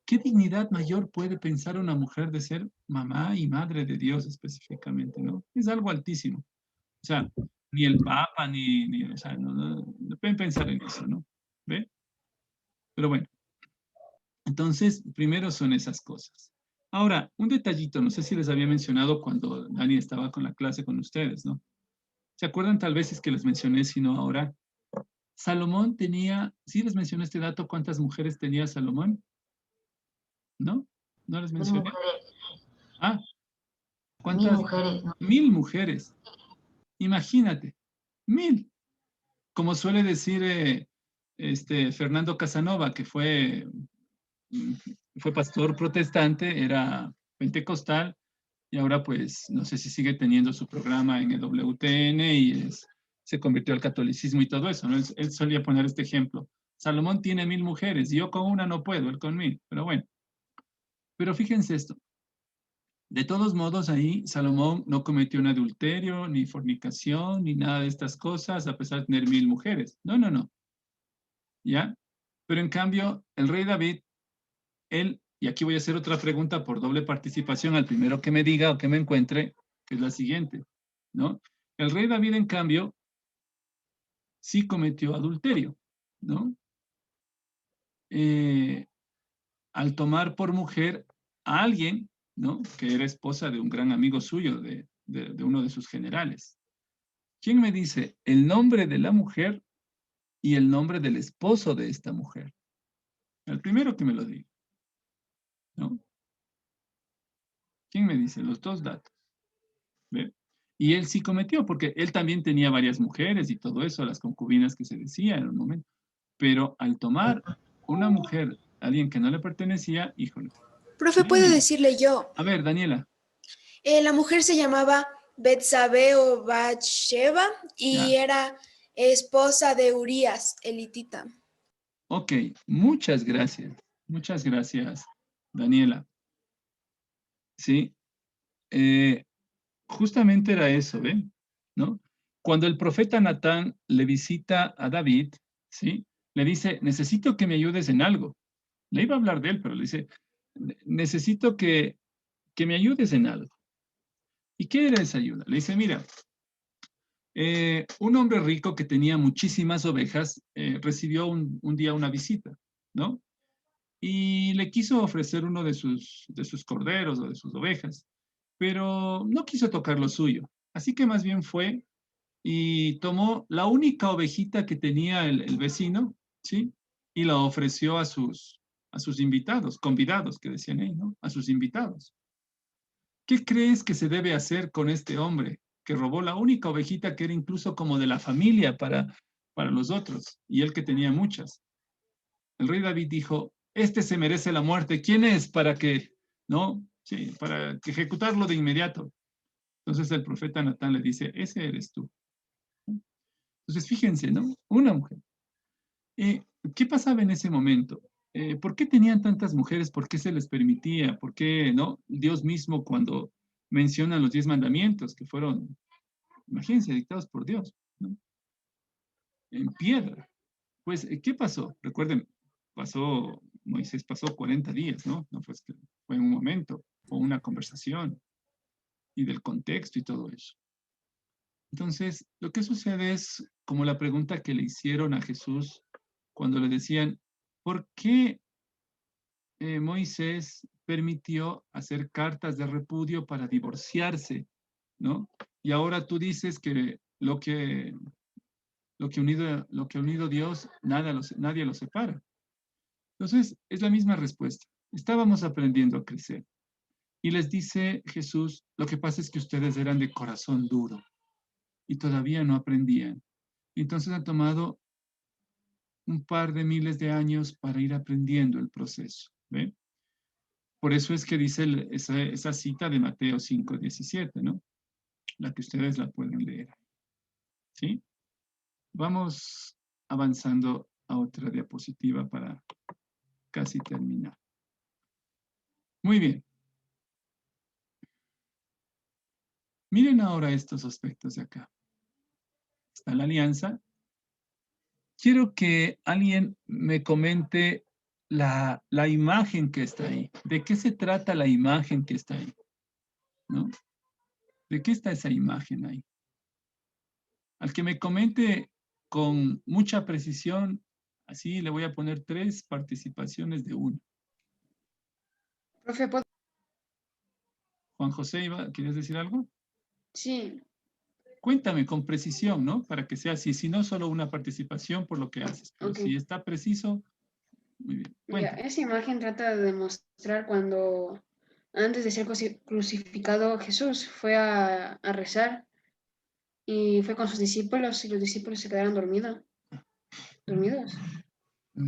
¿qué dignidad mayor puede pensar una mujer de ser mamá y madre de Dios específicamente, ¿no? Es algo altísimo. O sea, ni el Papa, o sea, no pueden pensar en eso, ¿no? ¿Ve? Pero bueno, entonces, primero son esas cosas. Ahora, un detallito, no sé si les había mencionado cuando Dani estaba con la clase con ustedes, ¿no? ¿Se acuerdan tal vez es que les mencioné, sino ahora? Salomón tenía, ¿sí les mencioné este dato? ¿Cuántas mujeres tenía Salomón? ¿No? ¿No les mencioné? Ah, ¿cuántas? 1000 mujeres, ¿no? 1000 mujeres. Imagínate, 1000. Como suele decir Fernando Casanova, que fue fue pastor protestante, era pentecostal, y ahora pues no sé si sigue teniendo su programa en el WTN y se convirtió al catolicismo y todo eso, ¿no? Él solía poner este ejemplo. Salomón tiene 1000 mujeres, y yo con una no puedo, él con 1000, pero bueno. Pero fíjense esto. De todos modos, ahí Salomón no cometió un adulterio, ni fornicación, ni nada de estas cosas, a pesar de tener 1000 mujeres. No, no, no. ¿Ya? Pero en cambio, el rey David, él, y aquí voy a hacer otra pregunta por doble participación al primero que me diga o que me encuentre, que es la siguiente, ¿no? El rey David, en cambio, sí cometió adulterio, ¿no? Al tomar por mujer a alguien, ¿no? Que era esposa de un gran amigo suyo, de uno de sus generales. ¿Quién me dice el nombre de la mujer y el nombre del esposo de esta mujer? El primero que me lo diga, ¿no? ¿Quién me dice los dos datos? ¿Ve? Y él sí cometió, porque él también tenía varias mujeres y todo eso, las concubinas que se decía en un momento. Pero al tomar una mujer, alguien que no le pertenecía, híjole. Profe, ¿puedo decirle yo? A ver, Daniela. La mujer se llamaba Betsabe o Bathsheba y Ya. era esposa de Urías, elitita. Ok, muchas gracias. Muchas gracias, Daniela. Sí, justamente era eso, ¿ven? ¿No? Cuando el profeta Natán le visita a David, ¿sí? Le dice, necesito que me ayudes en algo. Le iba a hablar de él, pero le dice, necesito que me ayudes en algo. ¿Y qué era esa ayuda? Le dice, mira, un hombre rico que tenía muchísimas ovejas recibió un día una visita, ¿no? Y le quiso ofrecer uno de sus corderos o de sus ovejas, pero no quiso tocar lo suyo. Así que más bien fue y tomó la única ovejita que tenía el vecino, ¿sí? Y la ofreció a sus invitados, convidados, que decían ahí, ¿no? A sus invitados. ¿Qué crees que se debe hacer con este hombre que robó la única ovejita que era incluso como de la familia para los otros, y él que tenía muchas? El rey David dijo, este se merece la muerte. ¿Quién es para que, no? Sí, para que ejecutarlo de inmediato. Entonces el profeta Natán le dice, ese eres tú. Entonces fíjense, ¿no? Una mujer. ¿Qué pasaba en ese momento? ¿Por qué tenían tantas mujeres? ¿Por qué se les permitía? ¿Por qué, no? Dios mismo cuando menciona los 10 mandamientos que fueron, imagínense, dictados por Dios, ¿no? En piedra. Pues, ¿qué pasó? Recuerden, Moisés pasó 40 días, ¿no? No fue en un momento, o una conversación, y del contexto y todo eso. Entonces, lo que sucede es como la pregunta que le hicieron a Jesús cuando le decían, ¿por qué Moisés permitió hacer cartas de repudio para divorciarse, ¿no? Y ahora tú dices que lo que ha unido Dios, nadie lo separa. Entonces, es la misma respuesta. Estábamos aprendiendo a crecer. Y les dice Jesús, lo que pasa es que ustedes eran de corazón duro y todavía no aprendían. Entonces han tomado un par de miles de años para ir aprendiendo el proceso. ¿Ve? Por eso es que dice esa cita de Mateo 5:17, ¿no? La que ustedes la pueden leer. ¿Sí? Vamos avanzando a otra diapositiva para casi terminar. Muy bien. Miren ahora estos aspectos de acá. Está la alianza. Quiero que alguien me comente la imagen que está ahí. ¿De qué se trata la imagen que está ahí? ¿No? ¿De qué está esa imagen ahí? Al que me comente con mucha precisión, así le voy a poner 3 participaciones de 1. Profe, ¿puedo? Juan José, ¿quieres decir algo? Sí. Cuéntame con precisión, ¿no? Para que sea así, si no solo una participación por lo que haces, pero Ok. si está preciso, muy bien. Ya, Cuéntame. esa imagen trata de demostrar cuando, antes de ser crucificado, Jesús fue a rezar y fue con sus discípulos y los discípulos se quedaron dormidos.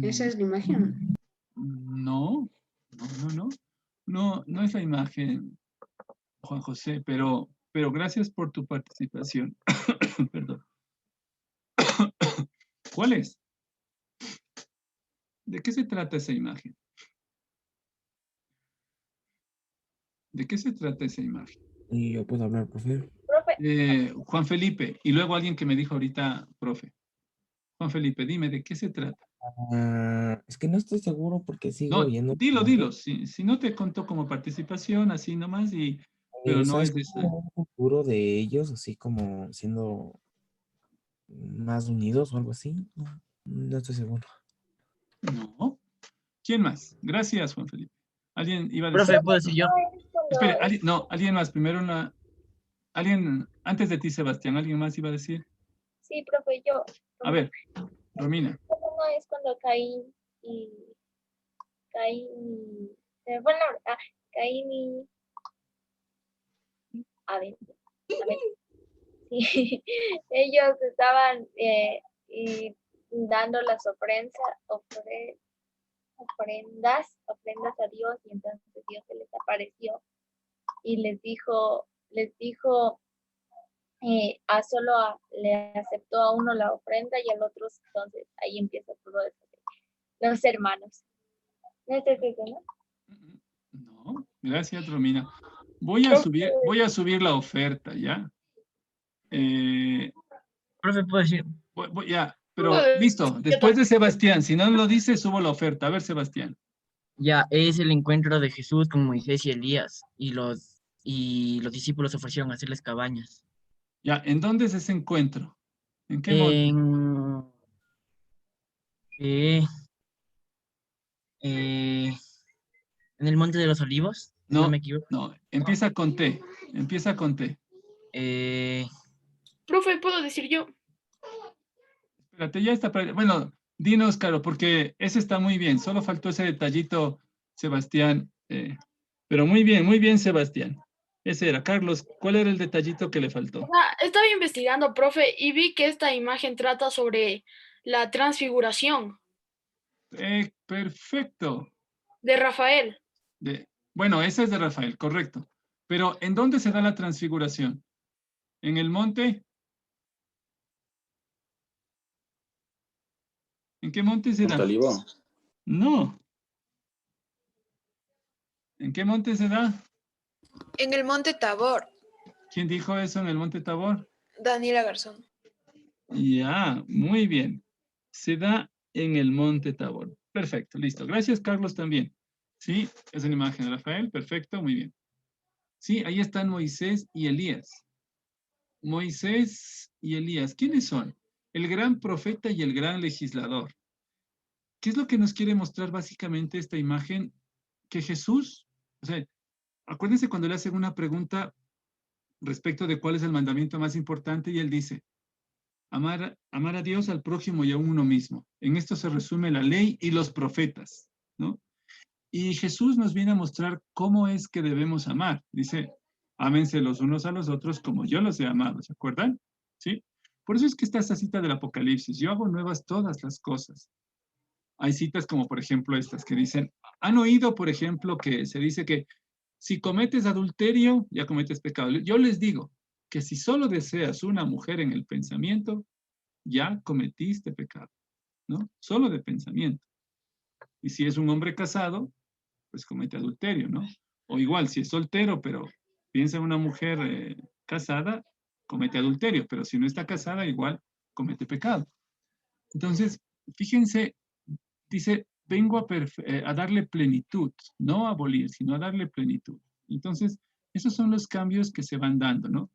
Esa es la imagen. No, No es la imagen, Juan José, pero gracias por tu participación. Perdón. ¿Cuál es? ¿De qué se trata esa imagen? ¿De qué se trata esa imagen? Y yo puedo hablar, profe. Profe, Juan Felipe, y luego alguien que me dijo ahorita, profe. Juan Felipe, dime, ¿de qué se trata? Es que no estoy seguro porque sigo No, oyendo. dilo. Si no te contó como participación, así nomás, pero O no sea, es es de esa. como un futuro de ellos, así como siendo más unidos o algo así. No, no estoy seguro. No. ¿Quién más? Gracias, Juan Felipe. ¿Alguien iba a decir? Profe, ¿puedo decir yo? Espere, alguien más. Primero alguien, antes de ti, Sebastián, ¿alguien más iba a decir? sí, profe, yo. A ver, Romina. No es cuando Caín y se me fue el nombre. Caín y Abel. Sí, ellos estaban dando las ofrendas a Dios, y entonces Dios se les apareció y les dijo, le aceptó a uno la ofrenda y al otro, entonces ahí empieza todo eso de los hermanos. ¿No es eso, no? No, gracias, Romina. Voy a subir la oferta, ¿ya? Profe, ¿puedo decir? Ya, pero listo. Después de Sebastián, si no lo dice, subo la oferta. A ver, Sebastián. Ya, es el encuentro de Jesús con Moisés y Elías, y los discípulos ofrecieron hacerles cabañas. Ya, ¿en dónde es ese encuentro? ¿En qué monte? En el Monte de los Olivos, si no me equivoco. No, empieza con T. Profe, ¿puedo decir yo? Espérate, ya está. Bueno, dinos, Caro, porque ese está muy bien. Solo faltó ese detallito, Sebastián. Pero muy bien, Sebastián. Ese era. Carlos, ¿cuál era el detallito que le faltó? Estaba investigando, profe, y vi que esta imagen trata sobre la transfiguración Perfecto. de Rafael. Bueno, esa es de Rafael, correcto. Pero ¿en dónde se da la transfiguración? ¿En el monte? ¿En qué monte se da? ¿Monte Olivo? No. ¿En qué monte se da? En el Monte Tabor. ¿Quién dijo eso en el monte Tabor? Daniela Garzón. Ya, muy bien. Se da en el monte Tabor. Perfecto, listo. Gracias, Carlos, también. Sí, es una imagen de Rafael. Perfecto, muy bien. Sí, ahí están Moisés y Elías. Moisés y Elías, ¿quiénes son? El gran profeta y el gran legislador. ¿Qué es lo que nos quiere mostrar básicamente esta imagen? Que Jesús, o sea, acuérdense cuando le hacen una pregunta respecto de cuál es el mandamiento más importante y él dice, amar a Dios, al prójimo y a uno mismo. En esto se resume la ley y los profetas, ¿no? Y Jesús nos viene a mostrar cómo es que debemos amar. Dice, ámense los unos a los otros como yo los he amado, ¿se acuerdan? ¿Sí? Por eso es que está esa cita del Apocalipsis, yo hago nuevas todas las cosas. Hay citas como, por ejemplo, estas que dicen, han oído, por ejemplo, que se dice que si cometes adulterio, ya cometes pecado. Yo les digo que si solo deseas una mujer en el pensamiento, ya cometiste pecado, ¿no? Solo de pensamiento. Y si es un hombre casado, pues comete adulterio, ¿no? O igual, si es soltero, pero piensa en una mujer casada, comete adulterio, pero si no está casada, igual comete pecado. Entonces, fíjense, dice, vengo a darle plenitud, no a abolir, sino a darle plenitud. Entonces, esos son los cambios que se van dando, ¿no?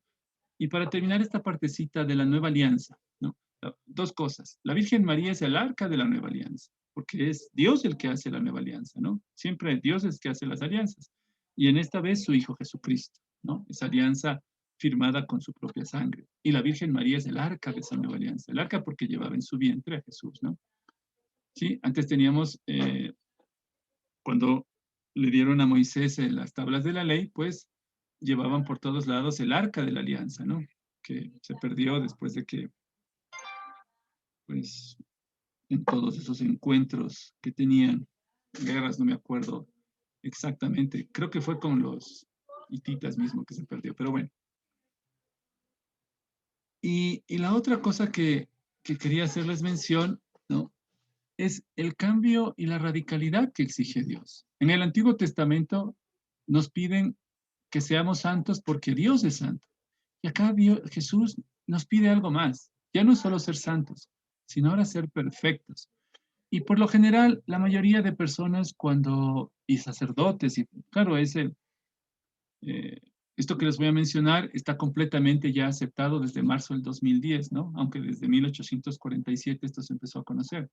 Y para terminar esta partecita de la nueva alianza, ¿no? Dos cosas. La Virgen María es el arca de la nueva alianza, porque es Dios el que hace la nueva alianza, ¿no? Siempre Dios es el que hace las alianzas. Y en esta vez su Hijo Jesucristo, ¿no? Esa alianza firmada con su propia sangre. Y la Virgen María es el arca de esa nueva alianza. El arca porque llevaba en su vientre a Jesús, ¿no? Sí, antes teníamos, cuando le dieron a Moisés las tablas de la ley, pues llevaban por todos lados el arca de la alianza, ¿no? Que se perdió después de que, pues, en todos esos encuentros que tenían, guerras, no me acuerdo exactamente. Creo que fue con los hititas mismo que se perdió, pero bueno. Y la otra cosa que quería hacerles mención, ¿no? Es el cambio y la radicalidad que exige Dios. En el Antiguo Testamento nos piden que seamos santos porque Dios es santo. Y acá Jesús nos pide algo más. Ya no es solo ser santos, sino ahora ser perfectos. Y por lo general, la mayoría de personas y sacerdotes, y claro, esto que les voy a mencionar está completamente ya aceptado desde marzo del 2010, ¿no? Aunque desde 1847 esto se empezó a conocer.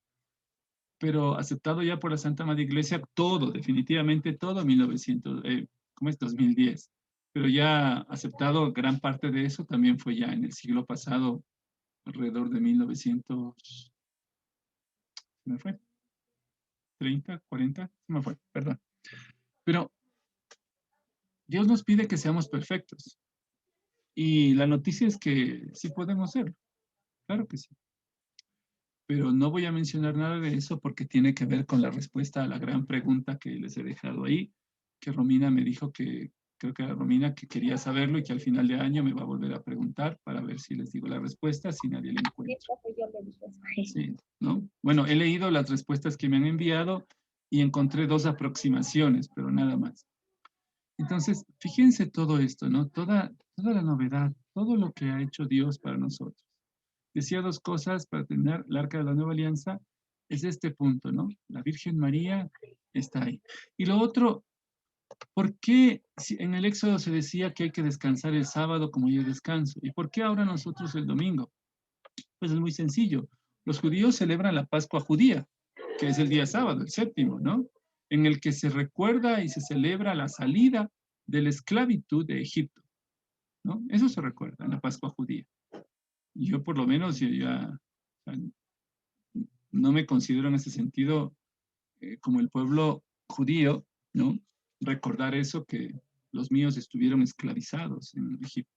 Pero aceptado ya por la Santa Madre Iglesia, todo, definitivamente todo, 2010. Pero ya aceptado gran parte de eso también fue ya en el siglo pasado, alrededor de 1900, ¿se me fue? 30, 40, se me fue, perdón. Pero Dios nos pide que seamos perfectos. Y la noticia es que sí podemos serlo, claro que sí. Pero no voy a mencionar nada de eso porque tiene que ver con la respuesta a la gran pregunta que les he dejado ahí, que Romina me dijo creo que era Romina, que quería saberlo y que al final de año me va a volver a preguntar para ver si les digo la respuesta, si nadie la encuentra. Sí, ¿no? Bueno, he leído las respuestas que me han enviado y encontré 2 aproximaciones, pero nada más. Entonces, fíjense todo esto, ¿no? Toda la novedad, todo lo que ha hecho Dios para nosotros. Decía 2 cosas para terminar. El Arca de la Nueva Alianza es este punto, ¿no? La Virgen María está ahí. Y lo otro, ¿por qué en el Éxodo se decía que hay que descansar el sábado como día de descanso? ¿Y por qué ahora nosotros el domingo? Pues es muy sencillo. Los judíos celebran la Pascua judía, que es el día sábado, el 7º, ¿no? En el que se recuerda y se celebra la salida de la esclavitud de Egipto, ¿no? Eso se recuerda en la Pascua judía. Yo por lo menos no me considero en ese sentido como el pueblo judío, ¿no? Recordar eso, que los míos estuvieron esclavizados en Egipto.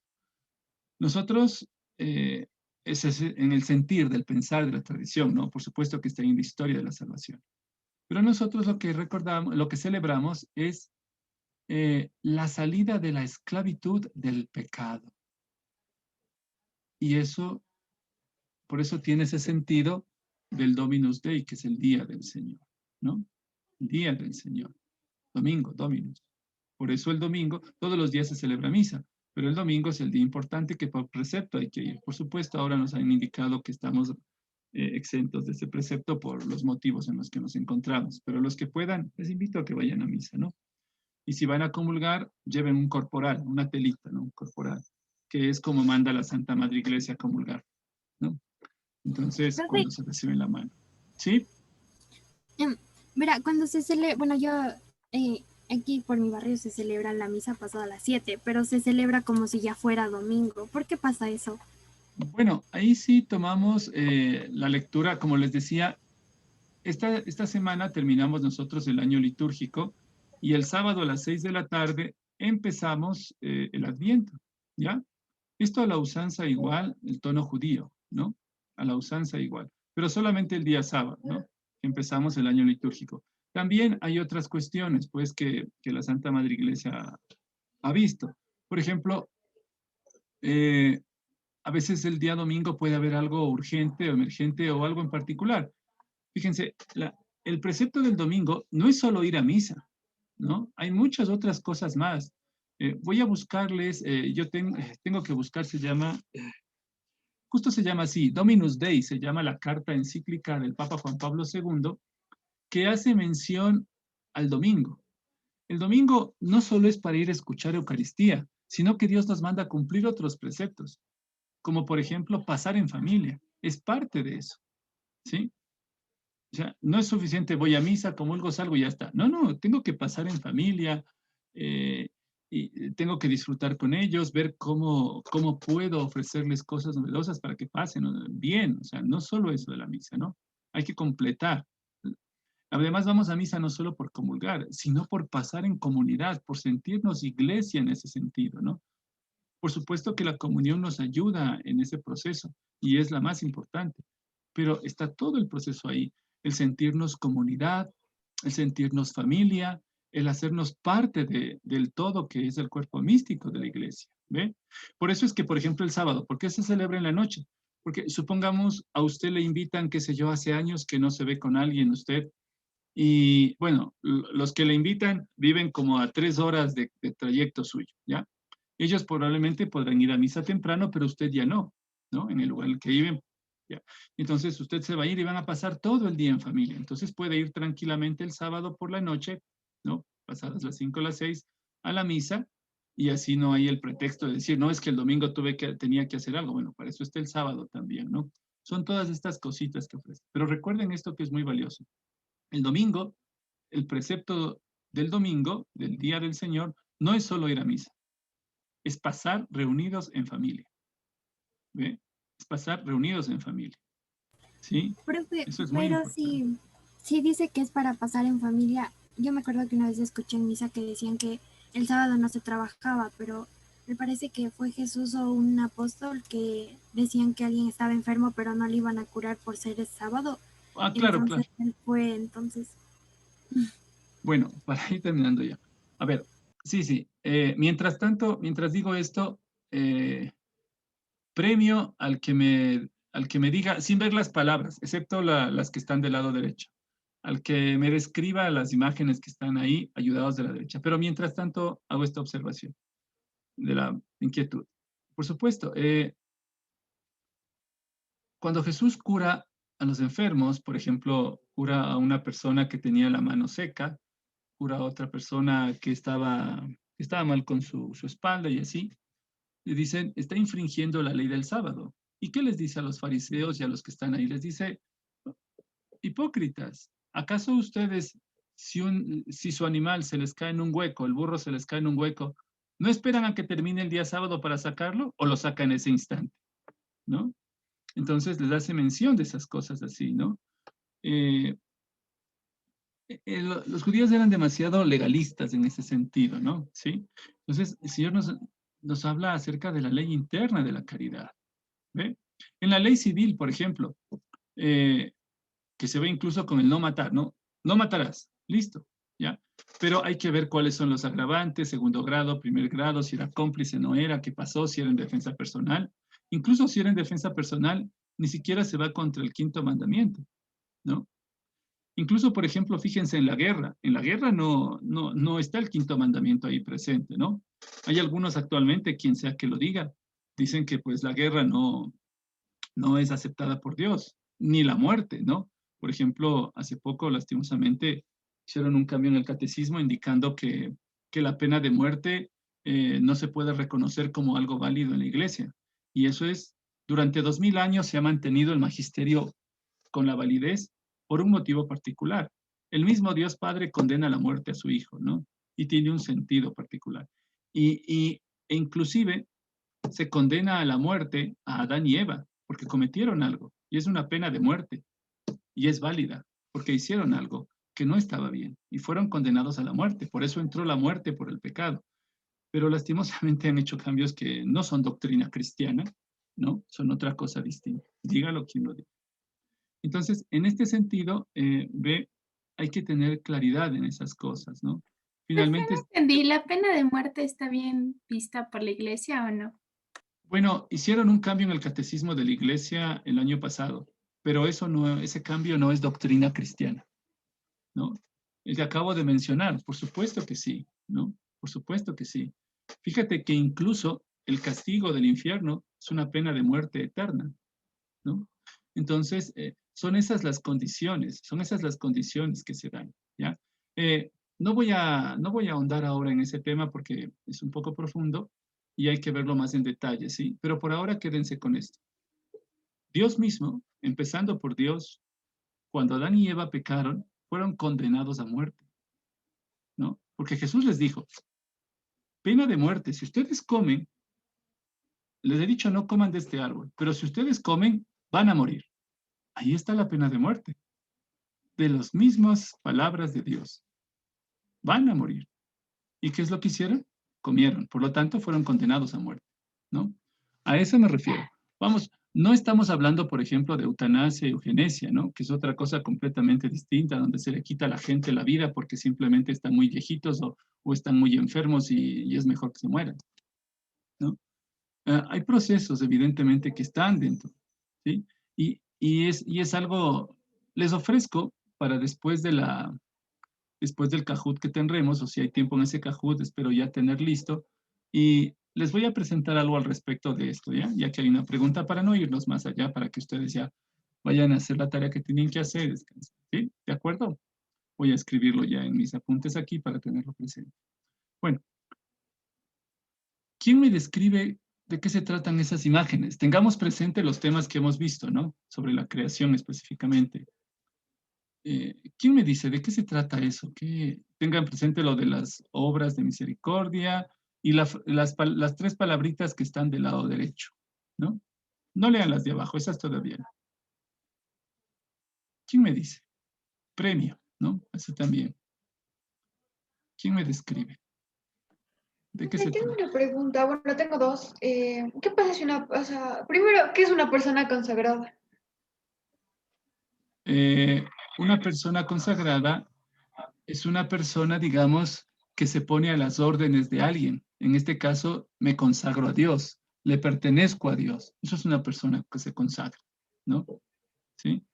Nosotros, ese es en el sentir del pensar de la tradición, ¿no? Por supuesto que está en la historia de la salvación. Pero nosotros lo que recordamos, lo que celebramos es la salida de la esclavitud del pecado. Y eso, por eso tiene ese sentido del Dominus Dei, que es el día del Señor, ¿no? El día del Señor. Domingo, Dominus. Por eso el domingo, todos los días se celebra misa, pero el domingo es el día importante que por precepto hay que ir. Por supuesto, ahora nos han indicado que estamos exentos de ese precepto por los motivos en los que nos encontramos, pero los que puedan, les invito a que vayan a misa, ¿no? Y si van a comulgar, lleven un corporal, una telita, ¿no? Un corporal, que es como manda la Santa Madre Iglesia a comulgar, ¿no? Entonces, cuando se reciben la mano. ¿Sí? Verá, cuando se celebra, bueno, yo aquí por mi barrio se celebra la misa pasada a las 7, pero se celebra como si ya fuera domingo. ¿Por qué pasa eso? Bueno, ahí sí tomamos la lectura, como les decía, esta semana terminamos nosotros el año litúrgico y el sábado a las 6 de la tarde empezamos el Adviento, ¿ya? Esto a la usanza igual, el tono judío, ¿no? A la usanza igual, pero solamente el día sábado, ¿no? Empezamos el año litúrgico. También hay otras cuestiones, pues, que la Santa Madre Iglesia ha visto. Por ejemplo, a veces el día domingo puede haber algo urgente o emergente o algo en particular. Fíjense, el precepto del domingo no es solo ir a misa, ¿no? Hay muchas otras cosas más. Voy a buscarles, yo tengo que buscar, justo se llama así, Dominus Dei, se llama la carta encíclica del Papa Juan Pablo II, que hace mención al domingo. El domingo no solo es para ir a escuchar Eucaristía, sino que Dios nos manda a cumplir otros preceptos, como por ejemplo pasar en familia. Es parte de eso, ¿sí? O sea, no es suficiente, voy a misa, comulgo, salgo y ya está. No, tengo que pasar en familia, y tengo que disfrutar con ellos, ver cómo puedo ofrecerles cosas novedosas para que pasen bien. O sea, no solo eso de la misa, ¿no? Hay que completar. Además, vamos a misa no solo por comulgar, sino por pasar en comunidad, por sentirnos iglesia en ese sentido, ¿no? Por supuesto que la comunión nos ayuda en ese proceso y es la más importante, pero está todo el proceso ahí, el sentirnos comunidad, el sentirnos familia, el hacernos parte del todo que es el cuerpo místico de la iglesia, ¿ve? Por eso es que, por ejemplo, el sábado, ¿por qué se celebra en la noche? Porque supongamos a usted le invitan, qué sé yo, hace años que no se ve con alguien usted, y bueno, los que le invitan viven como a 3 horas de trayecto suyo, ¿ya? Ellos probablemente podrán ir a misa temprano, pero usted ya no, ¿no? En el lugar en el que viven. ¿Ya? Entonces usted se va a ir y van a pasar todo el día en familia. Entonces puede ir tranquilamente el sábado por la noche, ¿no? Pasadas las 5 o las 6 a la misa, y así no hay el pretexto de decir, no, es que el domingo tenía que hacer algo. Bueno, para eso está el sábado también, ¿no? Son todas estas cositas que ofrece. Pero recuerden esto que es muy valioso. El domingo, el precepto del domingo, del día del Señor, no es solo ir a misa, es pasar reunidos en familia. ¿Ve? Es pasar reunidos en familia. ¿Sí? Profe, Eso es muy pero importante. si dice que es para pasar en familia, yo me acuerdo que una vez escuché en misa que decían que el sábado no se trabajaba, pero me parece que fue Jesús o un apóstol que decían que alguien estaba enfermo, pero no le iban a curar por ser el sábado. Ah, claro, claro. Entonces él fue, entonces. Bueno, para ir terminando ya. A ver, sí. Mientras tanto, mientras digo esto, premio al que me diga, sin ver las palabras, excepto las que están del lado derecho, al que me describa las imágenes que están ahí, ayudados de la derecha. Pero mientras tanto, hago esta observación de la inquietud. Por supuesto, cuando Jesús cura a los enfermos, por ejemplo, cura a una persona que tenía la mano seca, cura a otra persona que estaba mal con su espalda y así, le dicen, está infringiendo la ley del sábado. ¿Y qué les dice a los fariseos y a los que están ahí? Les dice, hipócritas, ¿acaso ustedes, si su animal se les cae en un hueco, el burro se les cae en un hueco, no esperan a que termine el día sábado para sacarlo o lo sacan en ese instante? ¿No? Entonces les hace mención de esas cosas así, ¿no? Los judíos eran demasiado legalistas en ese sentido, ¿no? ¿Sí? Entonces, el Señor nos habla acerca de la ley interna de la caridad, ¿ve? En la ley civil, por ejemplo, que se ve incluso con el no matar, ¿no? No matarás, listo, ¿ya? Pero hay que ver cuáles son los agravantes, segundo grado, primer grado, si era cómplice, no era, qué pasó, si era en defensa personal. Incluso si era en defensa personal, ni siquiera se va contra el quinto mandamiento, ¿no? Incluso, por ejemplo, fíjense en la guerra. En la guerra no está el quinto mandamiento ahí presente, ¿no? Hay algunos actualmente, quien sea que lo diga, dicen que pues la guerra no es aceptada por Dios, ni la muerte, ¿no? Por ejemplo, hace poco, lastimosamente, hicieron un cambio en el catecismo indicando que la pena de muerte no se puede reconocer como algo válido en la iglesia. Y eso es, durante 2000 años se ha mantenido el magisterio con la validez por un motivo particular. El mismo Dios Padre condena la muerte a su Hijo, ¿no? Y tiene un sentido particular. E inclusive se condena a la muerte a Adán y Eva, porque cometieron algo, y es una pena de muerte, y es válida, porque hicieron algo que no estaba bien, y fueron condenados a la muerte. Por eso entró la muerte por el pecado. Pero lastimosamente han hecho cambios que no son doctrina cristiana, ¿no? Son otra cosa distinta. Dígalo quien lo diga. Entonces, en este sentido, hay que tener claridad en esas cosas, ¿no? Finalmente, No entendí, ¿la pena de muerte está bien vista por la iglesia o no? bueno, hicieron un cambio en el catecismo de la iglesia el año pasado, pero ese cambio no es doctrina cristiana, ¿no? El que acabo de mencionar, por supuesto que sí, ¿no? Por supuesto que sí. Fíjate que incluso el castigo del infierno es una pena de muerte eterna, ¿no? Entonces, son esas las condiciones que se dan, ¿ya? No voy a ahondar ahora en ese tema porque es un poco profundo y hay que verlo más en detalle, ¿sí? Pero por ahora quédense con esto. Dios mismo, empezando por Dios, cuando Adán y Eva pecaron, fueron condenados a muerte, ¿no? Porque Jesús les dijo, pena de muerte, si ustedes comen, les he dicho no coman de este árbol, pero si ustedes comen, van a morir. Ahí está la pena de muerte. De las mismas palabras de Dios. Van a morir. ¿Y qué es lo que hicieron? Comieron. Por lo tanto, fueron condenados a muerte, ¿no? A eso me refiero. Vamos, No estamos hablando, por ejemplo, de eutanasia y eugenesia, ¿no? Que es otra cosa completamente distinta, donde se le quita a la gente la vida porque simplemente están muy viejitos o están muy enfermos y es mejor que se mueran, ¿no? Hay procesos, evidentemente, que están dentro, ¿sí? Y es algo, les ofrezco para después del Kahoot que tendremos, o si hay tiempo en ese Kahoot, espero ya tener listo, y les voy a presentar algo al respecto de esto, ¿ya? Ya que hay una pregunta para no irnos más allá, para que ustedes ya vayan a hacer la tarea que tienen que hacer, descansen, ¿sí? ¿De acuerdo? Voy a escribirlo ya en mis apuntes aquí para tenerlo presente. Bueno, ¿quién me describe de qué se tratan esas imágenes? Tengamos presente los temas que hemos visto, ¿no? Sobre la creación específicamente. ¿Quién me dice de qué se trata eso? Que tengan presente lo de las obras de misericordia y las tres palabritas que están del lado derecho, ¿no? No lean las de abajo, esas todavía no. ¿Quién me dice? Premio, ¿no? Eso también. ¿Quién me describe? ¿De qué se Tengo trata? una pregunta, bueno, tengo dos. ¿Qué pasa si o sea, primero, ¿qué es una persona consagrada? Una persona consagrada es una persona, digamos, que se pone a las órdenes de alguien. En este caso, me consagro a Dios, le pertenezco a Dios. Eso es una persona que se consagra, ¿no? ¿Sí?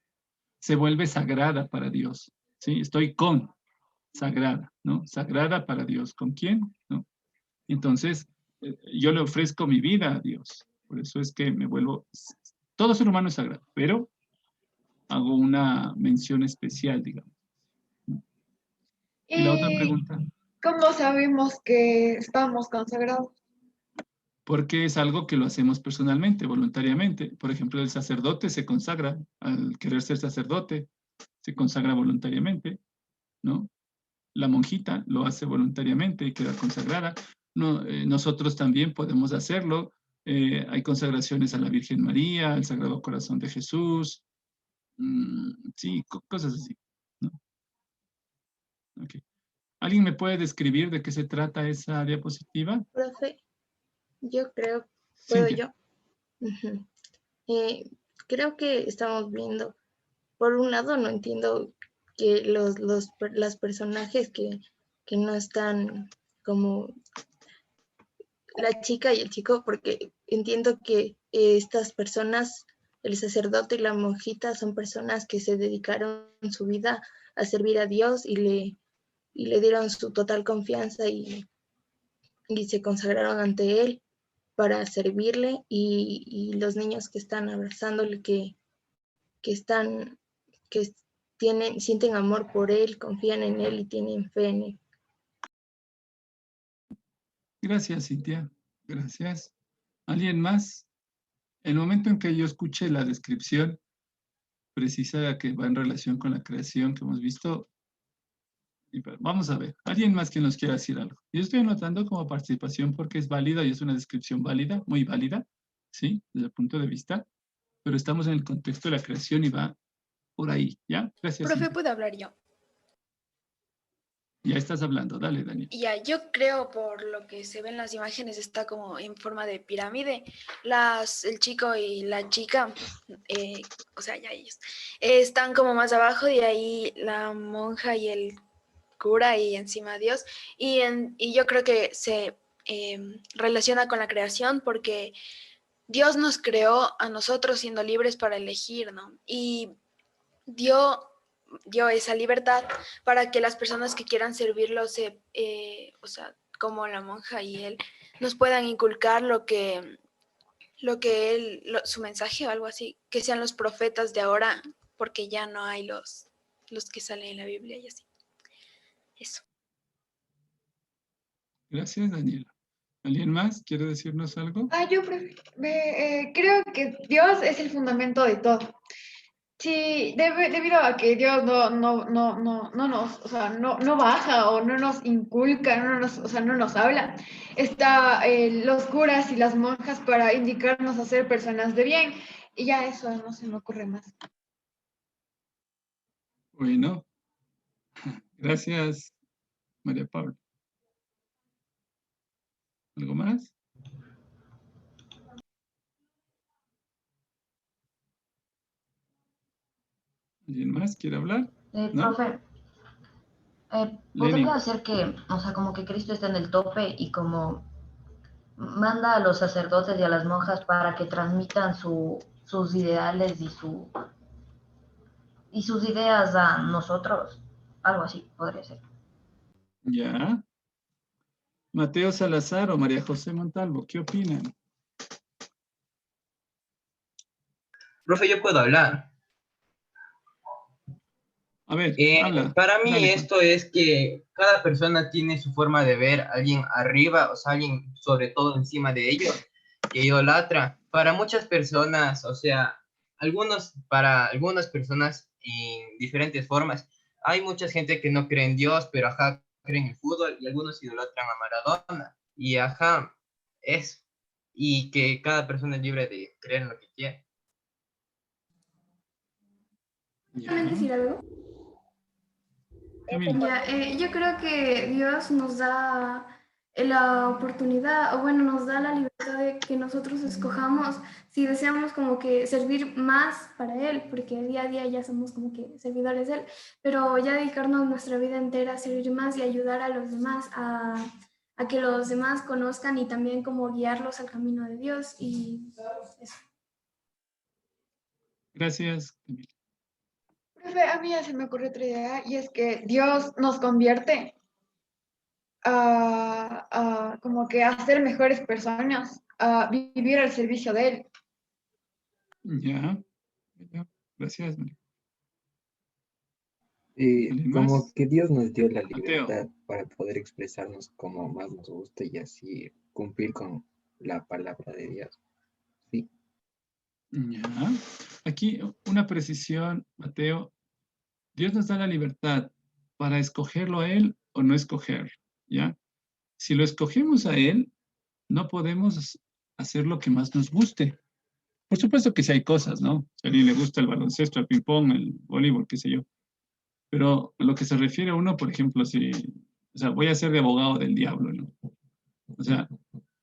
Se vuelve sagrada para Dios, ¿sí? Estoy sagrada, ¿no? Sagrada para Dios. ¿Con quién? ¿No? Entonces, yo le ofrezco mi vida a Dios. Por eso es que me vuelvo... Todo ser humano es sagrado, pero hago una mención especial, digamos. Y la otra ¿Y pregunta, cómo sabemos que estamos consagrados? porque es algo que lo hacemos personalmente, voluntariamente. Por ejemplo, el sacerdote se consagra al querer ser sacerdote, se consagra voluntariamente, ¿no? La monjita lo hace voluntariamente y queda consagrada. No, nosotros también podemos hacerlo. Hay consagraciones a la Virgen María, al Sagrado Corazón de Jesús, sí, cosas así, ¿no? Okay. ¿Alguien me puede describir de qué se trata esa diapositiva? Profe, yo creo, ¿puedo Cintia. yo? Ujú. Creo que estamos viendo, por un lado no entiendo que las personajes que no están como la chica y el chico, porque entiendo que estas personas, el sacerdote y la monjita, son personas que se dedicaron su vida a servir a Dios y le dieron su total confianza y se consagraron ante Él para servirle y los niños que están abrazándole, que están, que sienten amor por Él, confían en Él y tienen fe en Él. Gracias, Cintia. Gracias. ¿Alguien más? El momento en que yo escuché la descripción precisa que va en relación con la creación que hemos visto, vamos a ver. ¿Alguien más que nos quiera decir algo? Yo estoy anotando como participación porque es válida y es una descripción válida, muy válida, ¿sí? Desde el punto de vista, pero estamos en el contexto de la creación y va por ahí, ¿ya? Gracias, Profe, Cintia. ¿puedo hablar yo? Ya estás hablando, dale, Daniel. Ya, yo creo por lo que se ve en las imágenes está como en forma de pirámide. El chico y la chica, o sea, ya ellos, están como más abajo y ahí la monja y el cura y encima Dios. Y yo creo que se relaciona con la creación porque Dios nos creó a nosotros siendo libres para elegir, ¿no? Y dio esa libertad para que las personas que quieran servirlo, o sea, como la monja y él, nos puedan inculcar su mensaje o algo así, que sean los profetas de ahora, porque ya no hay los que salen en la Biblia y así. Eso. Gracias, Daniel. ¿Alguien más quiere decirnos algo? Yo creo que Dios es el fundamento de todo. Sí, debido a que Dios no nos, o sea, no baja o no nos inculca, o sea, no nos habla, está los curas y las monjas para indicarnos a ser personas de bien, y ya eso no se me ocurre más. Bueno, gracias, María Paula. ¿Algo más? ¿Alguien más quiere hablar? ¿No? Profe, Lenin. ¿podría ser que, o sea, como que Cristo está en el tope y como manda a los sacerdotes y a las monjas para que transmitan sus ideales y sus ideas a nosotros? Algo así podría ser. Ya. Mateo Salazar o María José Montalvo, ¿qué opinan? Profe, yo puedo hablar. A ver, habla. Para mí Dale. esto es que cada persona tiene su forma de ver, alguien arriba, o sea, alguien sobre todo encima de ellos, que idolatra. Para muchas personas, o sea, para algunas personas en diferentes formas, hay mucha gente que no cree en Dios, pero ajá, creen en el fútbol y algunos idolatran a Maradona. Y ajá, es. Y que cada persona es libre de creer en lo que quiere. ¿Puedo decir algo? Ya, yo creo que Dios nos da la oportunidad, o bueno, nos da la libertad de que nosotros escojamos si deseamos como que servir más para Él, porque día a día ya somos como que servidores de Él, pero ya dedicarnos nuestra vida entera a servir más y ayudar a los demás, a que los demás conozcan y también como guiarlos al camino de Dios y eso. Gracias. Profe, a mí ya se me ocurrió otra idea y es que Dios nos convierte a como que a ser mejores personas, a vivir al servicio de Él. Ya. Gracias, María. Como más? que Dios nos dio la Mateo. libertad para poder expresarnos como más nos gusta y así cumplir con la palabra de Dios. Sí. Ya. Aquí una precisión, Mateo. Dios nos da la libertad para escogerlo a Él o no escogerlo, ¿ya? Si lo escogemos a Él, no podemos hacer lo que más nos guste. Por supuesto que sí hay cosas, ¿no? Si a alguien le gusta el baloncesto, el ping-pong, el voleibol, qué sé yo. Pero a lo que se refiere a uno, por ejemplo, si, o sea, voy a ser de abogado del diablo, ¿no? O sea,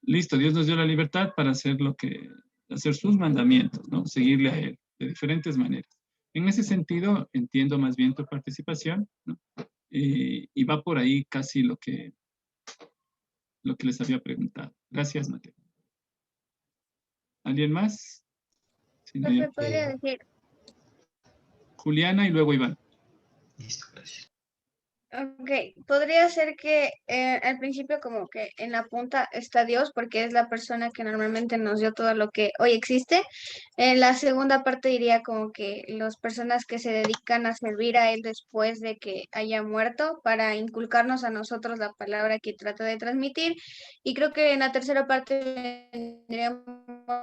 listo, Dios nos dio la libertad para hacer hacer sus mandamientos, ¿no? Seguirle a Él de diferentes maneras. En ese sentido, entiendo más bien tu participación, ¿no? Y va por ahí casi lo que les había preguntado. Gracias, Mateo. ¿Alguien más? Si no, Profe, podría decir. Juliana y luego Iván. Listo, gracias. Ok, podría ser que al principio como que en la punta está Dios porque es la persona que normalmente nos dio todo lo que hoy existe. En la segunda parte diría como que las personas que se dedican a servir a Él después de que haya muerto para inculcarnos a nosotros la palabra que trata de transmitir. Y creo que en la tercera parte vendríamos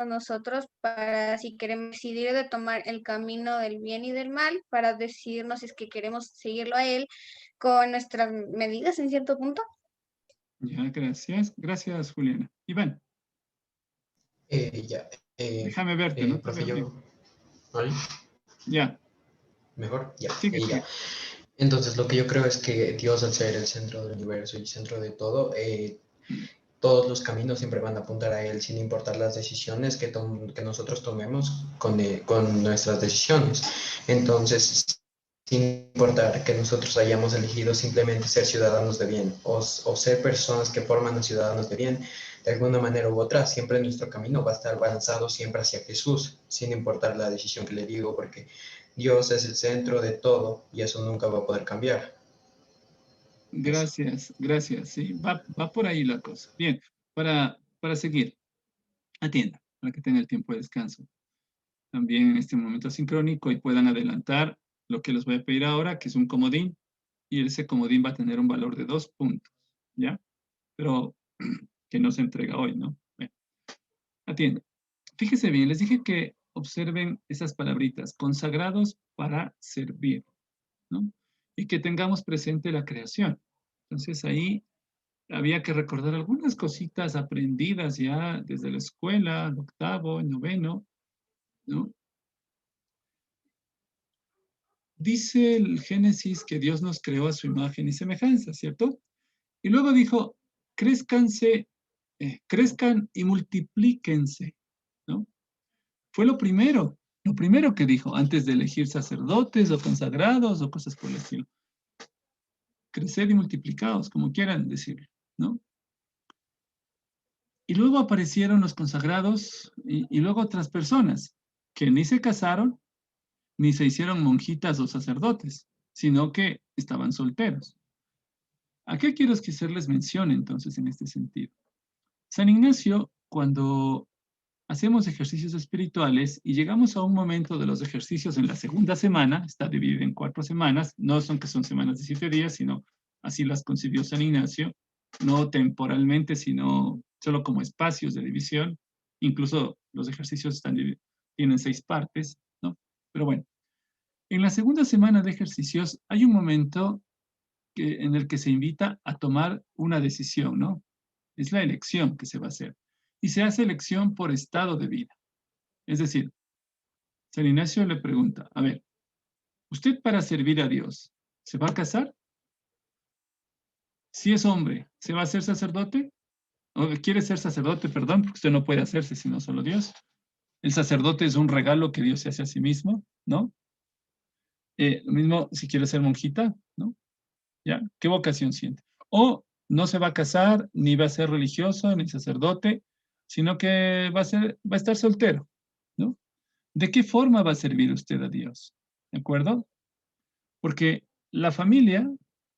nosotros para si queremos decidir de tomar el camino del bien y del mal, para decidirnos si es que queremos seguirlo a Él con nuestras medidas en cierto punto. Ya, gracias. Gracias, Juliana. Iván. Déjame verte, ¿no? Profe, yo... ¿Vale? Ya. ¿Mejor? Ya. Sí, Ya. Entonces, lo que yo creo es que Dios, al ser el centro del universo y el centro de todo, todos los caminos siempre van a apuntar a Él, sin importar las decisiones que nosotros tomemos con nuestras decisiones. Entonces, sin importar que nosotros hayamos elegido simplemente ser ciudadanos de bien o ser personas que forman a ciudadanos de bien, de alguna manera u otra, siempre nuestro camino va a estar balanzado siempre hacia Jesús, sin importar la decisión que le digo, porque Dios es el centro de todo y eso nunca va a poder cambiar. Gracias, gracias. Sí, va por ahí la cosa. Bien, para seguir, atienda, para que tenga el tiempo de descanso. También en este momento sincrónico y puedan adelantar lo que les voy a pedir ahora, que es un comodín, y ese comodín va a tener un valor de 2 puntos, ¿ya? Pero que no se entrega hoy, ¿no? Bueno, atienda. Fíjese bien, les dije que observen esas palabritas, consagrados para servir, ¿no? Y que tengamos presente la creación. Entonces ahí había que recordar algunas cositas aprendidas ya desde la escuela, el octavo, el noveno, ¿no? Dice el Génesis que Dios nos creó a su imagen y semejanza, ¿cierto? Y luego dijo, crezcan y multiplíquense, ¿no? Fue lo primero. Lo primero que dijo, antes de elegir sacerdotes o consagrados o cosas por el estilo. Creced y multiplicaos, como quieran decirlo, ¿no? Y luego aparecieron los consagrados y luego otras personas que ni se casaron, ni se hicieron monjitas o sacerdotes, sino que estaban solteros. ¿A qué quiero que hacerles mención entonces en este sentido? San Ignacio, cuando hacemos ejercicios espirituales y llegamos a un momento de los ejercicios en la segunda semana, está dividido en 4 semanas, no son que son semanas de 7 días, sino así las concibió San Ignacio, no temporalmente, sino solo como espacios de división. Incluso los ejercicios tienen 6 partes, ¿no? Pero bueno, en la segunda semana de ejercicios hay un momento en el que se invita a tomar una decisión, ¿no? Es la elección que se va a hacer. Y se hace elección por estado de vida. Es decir, San Ignacio le pregunta, a ver, ¿usted para servir a Dios se va a casar? Si es hombre, ¿se va a hacer sacerdote? ¿O quiere ser sacerdote, perdón, porque usted no puede hacerse sino solo Dios? El sacerdote es un regalo que Dios se hace a sí mismo, ¿no? Lo mismo si quiere ser monjita, ¿no? ¿Ya? ¿Qué vocación siente? O no se va a casar, ni va a ser religioso, ni sacerdote, sino que va a estar soltero, ¿no? ¿De qué forma va a servir usted a Dios? ¿De acuerdo? Porque la familia,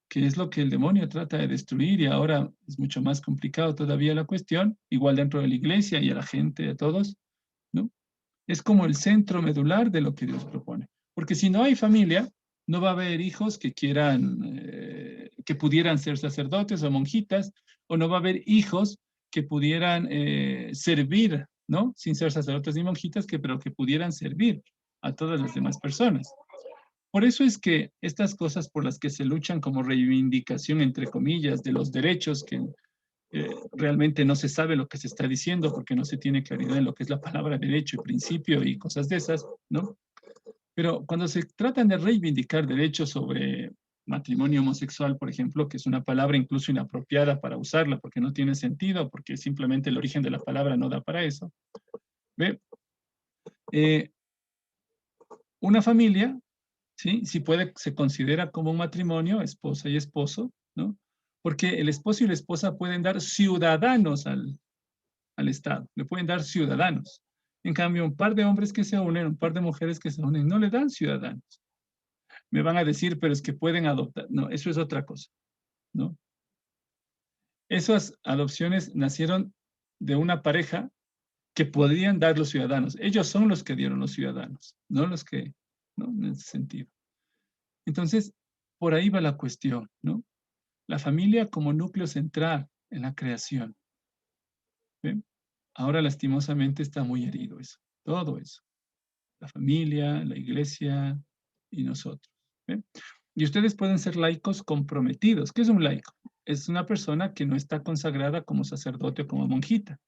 que es lo que el demonio trata de destruir, y ahora es mucho más complicado todavía la cuestión, igual dentro de la iglesia y a la gente, a todos, ¿no? Es como el centro medular de lo que Dios propone. Porque si no hay familia, no va a haber hijos que quieran, que pudieran ser sacerdotes o monjitas, o no va a haber hijos que pudieran servir, ¿no? Sin ser sacerdotes ni monjitas, pero que pudieran servir a todas las demás personas. Por eso es que estas cosas por las que se luchan como reivindicación, entre comillas, de los derechos, que realmente no se sabe lo que se está diciendo porque no se tiene claridad en lo que es la palabra derecho y principio y cosas de esas, ¿no? Pero cuando se tratan de reivindicar derechos sobre matrimonio homosexual, por ejemplo, que es una palabra incluso inapropiada para usarla porque no tiene sentido, porque simplemente el origen de la palabra no da para eso, ¿ve? Una familia, ¿sí? Si puede, se considera como un matrimonio, esposa y esposo, ¿no? Porque el esposo y la esposa pueden dar ciudadanos al Estado, le pueden dar ciudadanos. En cambio, un par de hombres que se unen, un par de mujeres que se unen, no le dan ciudadanos. Me van a decir, pero es que pueden adoptar. No, eso es otra cosa, ¿no? Esas adopciones nacieron de una pareja que podrían dar los ciudadanos. Ellos son los que dieron los ciudadanos, no los que, ¿no? En ese sentido. Entonces, por ahí va la cuestión, ¿no? La familia como núcleo central en la creación. ¿Ven? Ahora lastimosamente está muy herido eso, todo eso. La familia, la iglesia y nosotros. ¿Ven? Y ustedes pueden ser laicos comprometidos. ¿Qué es un laico? Es una persona que no está consagrada como sacerdote o como monjita,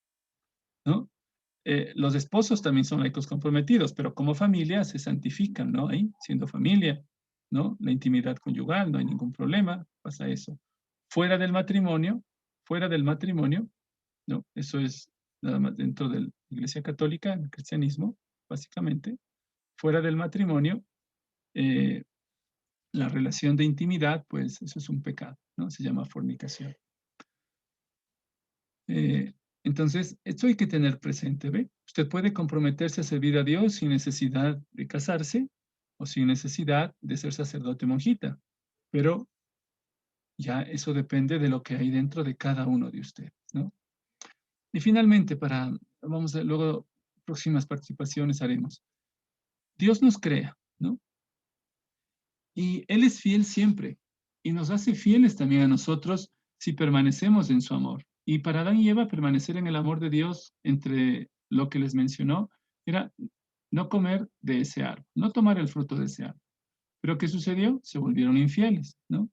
¿no? Los esposos también son laicos comprometidos, pero como familia se santifican, ¿no? Ahí, siendo familia, ¿no? La intimidad conyugal, no hay ningún problema, pasa eso. Fuera del matrimonio, ¿no? Eso es nada más dentro de la Iglesia Católica, el cristianismo, básicamente. Fuera del matrimonio, la relación de intimidad, pues eso es un pecado, ¿no? Se llama fornicación. Entonces, esto hay que tener presente, ¿ve? Usted puede comprometerse a servir a Dios sin necesidad de casarse o sin necesidad de ser sacerdote o monjita, pero ya eso depende de lo que hay dentro de cada uno de ustedes, ¿no? Y finalmente, vamos a luego, próximas participaciones haremos. Dios nos crea, ¿no? Y Él es fiel siempre, y nos hace fieles también a nosotros si permanecemos en su amor. Y para Adán y Eva permanecer en el amor de Dios, entre lo que les mencionó, era no comer de ese árbol, no tomar el fruto de ese árbol. ¿Pero qué sucedió? Se volvieron infieles, ¿no?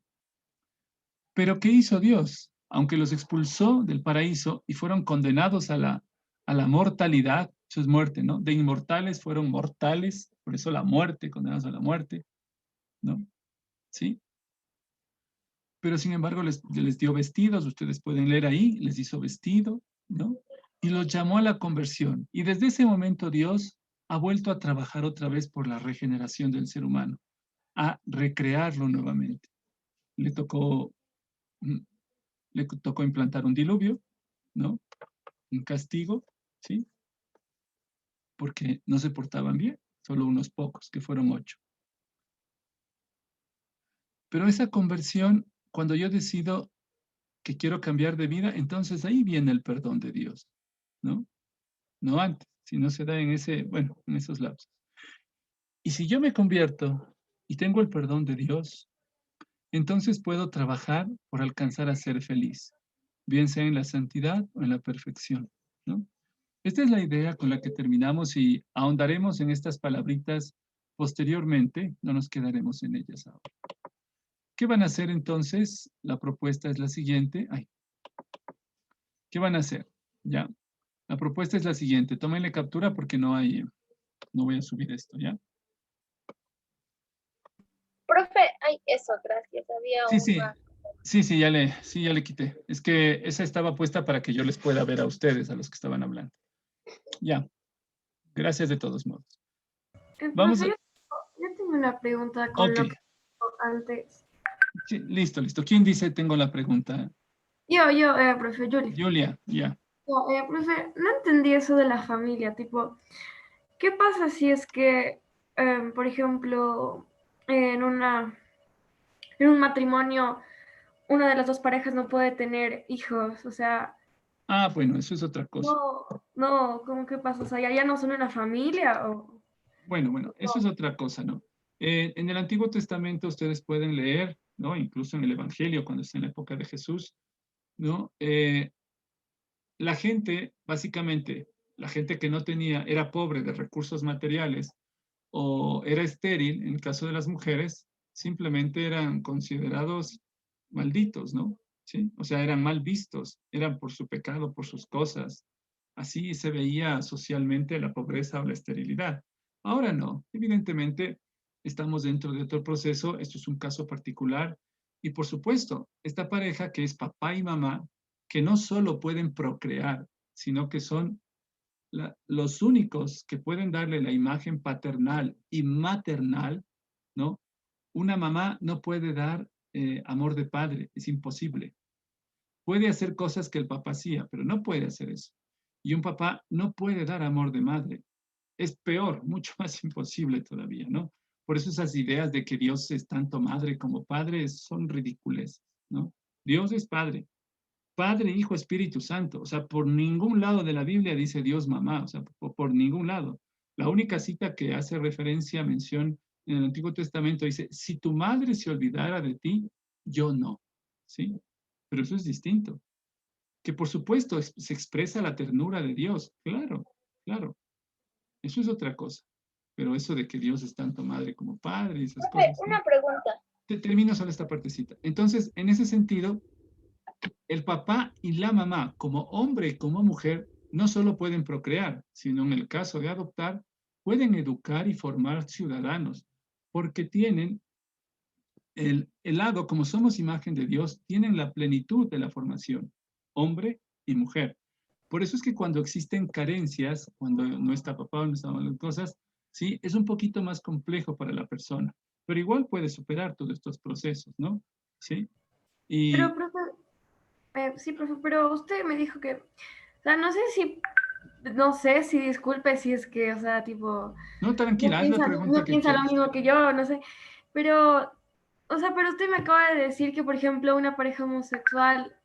¿Pero qué hizo Dios? Aunque los expulsó del paraíso y fueron condenados a la mortalidad, eso es muerte, ¿no? De inmortales fueron mortales, por eso la muerte, condenados a la muerte, ¿no? ¿Sí? Pero sin embargo les dio vestidos, ustedes pueden leer ahí, les hizo vestido, ¿no? Y los llamó a la conversión. Y desde ese momento Dios ha vuelto a trabajar otra vez por la regeneración del ser humano, a recrearlo nuevamente. Le tocó implantar un diluvio, ¿no? Un castigo, ¿sí? Porque no se portaban bien, solo unos pocos, que fueron 8. Pero esa conversión, cuando yo decido que quiero cambiar de vida, entonces ahí viene el perdón de Dios, ¿no? No antes, si no se da en en esos lapsos. Y si yo me convierto y tengo el perdón de Dios, entonces puedo trabajar por alcanzar a ser feliz, bien sea en la santidad o en la perfección, ¿no? Esta es la idea con la que terminamos y ahondaremos en estas palabritas posteriormente, no nos quedaremos en ellas ahora. ¿Qué van a hacer entonces? La propuesta es la siguiente. ¿Qué van a hacer? ¿Ya? La propuesta es la siguiente. Tómenle captura porque no voy a subir esto, ¿ya? Profe, eso, gracias. Había una... Sí, ya le quité. Es que esa estaba puesta para que yo les pueda ver a ustedes, a los que estaban hablando. Ya. Gracias de todos modos. Vamos a... Yo tengo una pregunta con lo que dijo antes. Sí, listo. ¿Quién dice tengo la pregunta? Yo, profe, Julia. Julia, ya. Profe, no entendí eso de la familia, tipo, ¿qué pasa si es que, por ejemplo, en un matrimonio, una de las dos parejas no puede tener hijos? O sea... Bueno, eso es otra cosa. No, ¿cómo que pasa? O sea, ¿ya no son una familia o...? Bueno, eso es otra cosa, ¿no? En el Antiguo Testamento ustedes pueden leer, ¿no? Incluso en el Evangelio, cuando está en la época de Jesús, ¿no? La gente, básicamente, la gente que no era pobre de recursos materiales o era estéril, en el caso de las mujeres, simplemente eran considerados malditos, ¿no? ¿Sí? O sea, eran mal vistos, eran por su pecado, por sus cosas. Así se veía socialmente la pobreza o la esterilidad. Ahora no, evidentemente estamos dentro de otro proceso, esto es un caso particular y por supuesto, esta pareja que es papá y mamá, que no solo pueden procrear, sino que son los únicos que pueden darle la imagen paternal y maternal, ¿no? Una mamá no puede dar amor de padre, es imposible. Puede hacer cosas que el papá hacía, pero no puede hacer eso. Y un papá no puede dar amor de madre. Es peor, mucho más imposible todavía, ¿no? Por eso esas ideas de que Dios es tanto madre como padre son ridículas, ¿no? Dios es padre. Padre, Hijo, Espíritu Santo. O sea, por ningún lado de la Biblia dice Dios mamá, o sea, por ningún lado. La única cita que hace referencia, mención en el Antiguo Testamento dice, si tu madre se olvidara de ti, yo no, ¿sí? Pero eso es distinto. Que por supuesto se expresa la ternura de Dios, claro. Eso es otra cosa. Pero eso de que Dios es tanto madre como padre y esas cosas. Una pregunta. Termino solo esta partecita. Entonces, en ese sentido, el papá y la mamá, como hombre y como mujer, no solo pueden procrear, sino en el caso de adoptar, pueden educar y formar ciudadanos, porque tienen el lado, como somos imagen de Dios, tienen la plenitud de la formación, hombre y mujer. Por eso es que cuando existen carencias, cuando no está papá o no están las cosas, sí, es un poquito más complejo para la persona, pero igual puede superar todos estos procesos, ¿no? Sí. Pero, profe, sí, profe, pero usted me dijo que, o sea, no sé si disculpe si es que, o sea, tipo... No, tranquila, haz la pregunta no piensa lo mismo que yo, no sé, pero, o sea, pero usted me acaba de decir que, por ejemplo, una pareja homosexual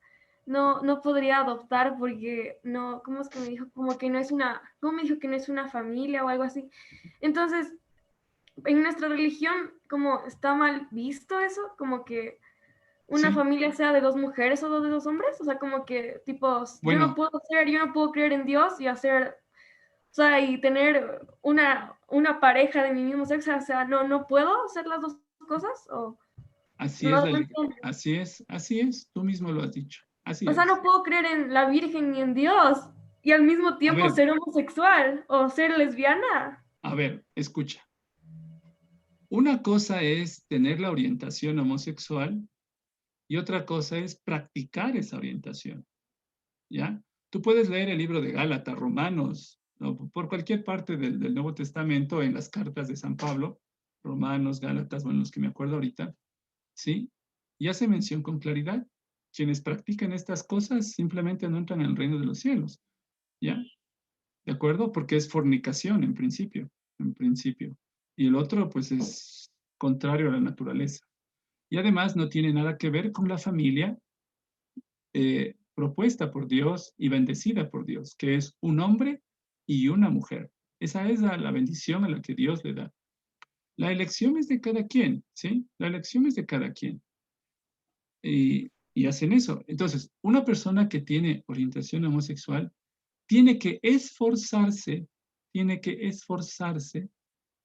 no podría adoptar porque no, ¿cómo es que me dijo? Como que no es ¿cómo me dijo que no es una familia o algo así? Entonces, en nuestra religión, como está mal visto eso, como que una familia sea de 2 mujeres o de 2 hombres, o sea, como que, tipo, yo no puedo creer en Dios y hacer, o sea, y tener una pareja de mi mismo sexo, o sea, no puedo hacer las 2 cosas, o... Así es, tú mismo lo has dicho. O sea, no puedo creer en la Virgen ni en Dios y al mismo tiempo ser homosexual o ser lesbiana. A ver, escucha. Una cosa es tener la orientación homosexual y otra cosa es practicar esa orientación. ¿Ya? Tú puedes leer el libro de Gálatas, Romanos, ¿no? Por cualquier parte del Nuevo Testamento, en las cartas de San Pablo, Romanos, Gálatas, bueno, los que me acuerdo ahorita, ¿sí? Y hace mención con claridad. Quienes practican estas cosas simplemente no entran en el reino de los cielos, ¿ya? ¿De acuerdo? Porque es fornicación en principio, en principio. Y el otro, pues, es contrario a la naturaleza. Y además no tiene nada que ver con la familia propuesta por Dios y bendecida por Dios, que es un hombre y una mujer. Esa es la bendición a la que Dios le da. La elección es de cada quien, ¿sí? La elección es de cada quien. Y hacen eso. Entonces, una persona que tiene orientación homosexual tiene que esforzarse,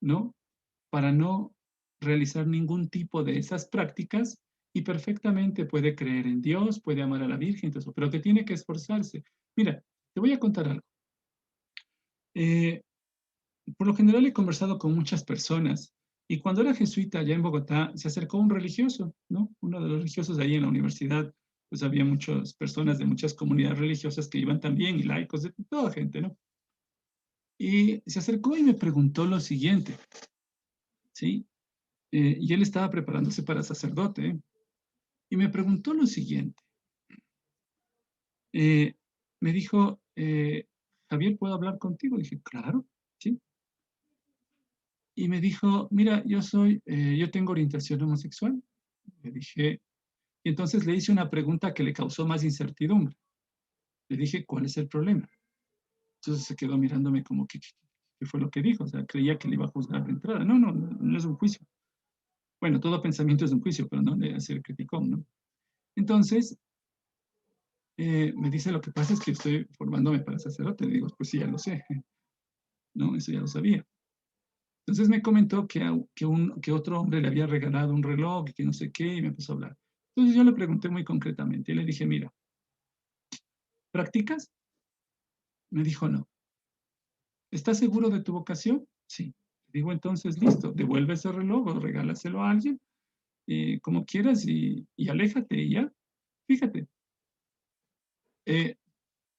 ¿no? Para no realizar ningún tipo de esas prácticas y perfectamente puede creer en Dios, puede amar a la Virgen, todo eso, pero que tiene que esforzarse. Mira, te voy a contar algo. Por lo general he conversado con muchas personas y cuando era jesuita allá en Bogotá se acercó un religioso, ¿no? Uno de los religiosos de ahí en la universidad, pues había muchas personas de muchas comunidades religiosas que iban también y laicos, de toda gente, ¿no? Y se acercó y me preguntó lo siguiente, ¿sí? Y él estaba preparándose para sacerdote, ¿eh? Y me preguntó lo siguiente. Me dijo, Javier, ¿puedo hablar contigo? Dije, claro, ¿sí? Y me dijo, mira, yo tengo orientación homosexual. Le dije, y entonces le hice una pregunta que le causó más incertidumbre. Le dije, ¿cuál es el problema? Entonces se quedó mirándome como, ¿qué fue lo que dijo? O sea, creía que le iba a juzgar de entrada. No es un juicio. Bueno, todo pensamiento es un juicio, pero no de hacer criticón, ¿no? Entonces, me dice, lo que pasa es que estoy formándome para sacerdote. Le digo, pues sí, ya lo sé, ¿no? Eso ya lo sabía. Entonces me comentó que otro hombre le había regalado un reloj y que no sé qué, y me empezó a hablar. Entonces yo le pregunté muy concretamente, y le dije, mira, ¿practicas? Me dijo, no. ¿Estás seguro de tu vocación? Sí. Digo, entonces, listo, devuelve ese reloj o regálaselo a alguien, como quieras, y aléjate, y ya. Fíjate,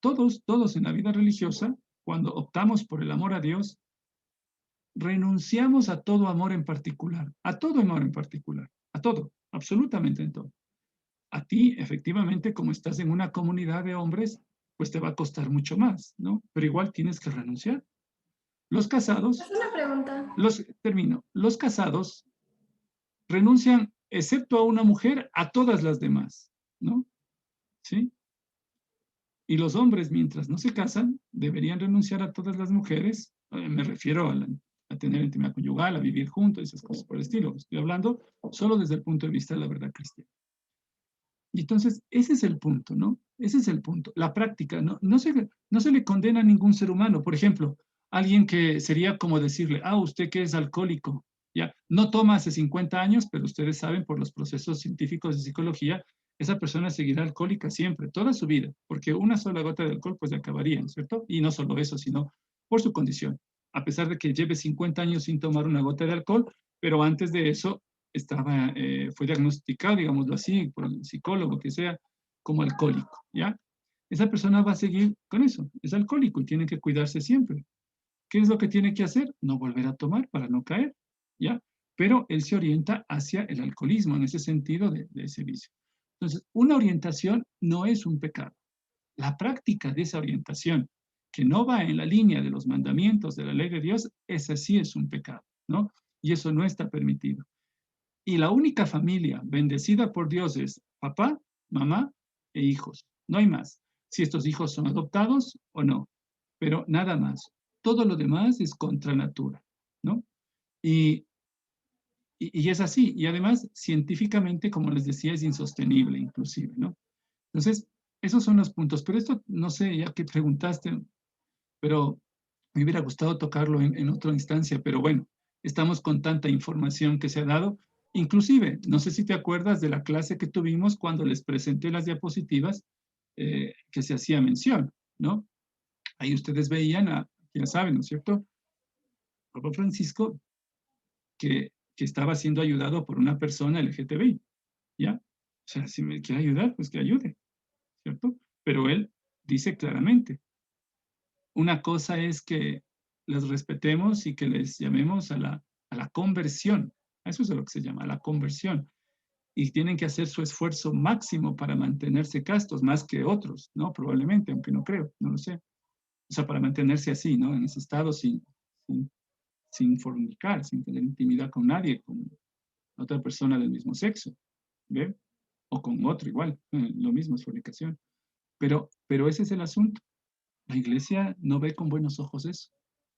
todos en la vida religiosa, cuando optamos por el amor a Dios, renunciamos a todo amor en particular, a todo amor en particular, a todo, absolutamente en todo. A ti, efectivamente, como estás en una comunidad de hombres, pues te va a costar mucho más, ¿no? Pero igual tienes que renunciar. Los casados, Es una pregunta. los casados renuncian, excepto a una mujer, a todas las demás, ¿no? ¿Sí? Y los hombres, mientras no se casan, deberían renunciar a todas las mujeres, me refiero a tener intimidad conyugal, a vivir juntos, esas cosas por el estilo. Estoy hablando solo desde el punto de vista de la verdad cristiana. Y entonces, ese es el punto, ¿no? Ese es el punto. La práctica, no se le condena a ningún ser humano. Por ejemplo, alguien que sería como decirle, usted que es alcohólico, ya, no toma hace 50 años, pero ustedes saben por los procesos científicos de psicología, esa persona seguirá alcohólica siempre, toda su vida, porque una sola gota de alcohol pues le acabaría, ¿no es cierto? Y no solo eso, sino por su condición. A pesar de que lleve 50 años sin tomar una gota de alcohol, pero antes de eso fue diagnosticado, digámoslo así, por el psicólogo que sea, como alcohólico, ¿ya? Esa persona va a seguir con eso, es alcohólico y tiene que cuidarse siempre. ¿Qué es lo que tiene que hacer? No volver a tomar para no caer, ¿ya? Pero él se orienta hacia el alcoholismo, en ese sentido de ese vicio. Entonces, una orientación no es un pecado. La práctica de esa orientación, que no va en la línea de los mandamientos de la ley de Dios, esa sí es un pecado, ¿no? Y eso no está permitido. Y la única familia bendecida por Dios es papá, mamá e hijos. No hay más. Si estos hijos son adoptados o no. Pero nada más. Todo lo demás es contra natura, ¿no? Y es así. Y además, científicamente, como les decía, es insostenible inclusive, ¿no? Entonces, esos son los puntos. Pero esto, no sé, ya que preguntaste, pero me hubiera gustado tocarlo en otra instancia. Pero bueno, estamos con tanta información que se ha dado. Inclusive, no sé si te acuerdas de la clase que tuvimos cuando les presenté las diapositivas que se hacía mención, ¿no? Ahí ustedes veían, ya saben, ¿no es cierto? Papa Francisco, que estaba siendo ayudado por una persona LGTBI, ¿ya? O sea, si me quiere ayudar, pues que ayude, ¿cierto? Pero él dice claramente, una cosa es que les respetemos y que les llamemos a la conversión. A eso es a lo que se llama, a la conversión. Y tienen que hacer su esfuerzo máximo para mantenerse castos, más que otros, ¿no? Probablemente, aunque no creo, no lo sé. O sea, para mantenerse así, ¿no? En ese estado sin fornicar, sin tener intimidad con nadie, con otra persona del mismo sexo, ¿ve? O con otro igual, lo mismo es fornicación. Pero ese es el asunto. La iglesia no ve con buenos ojos eso,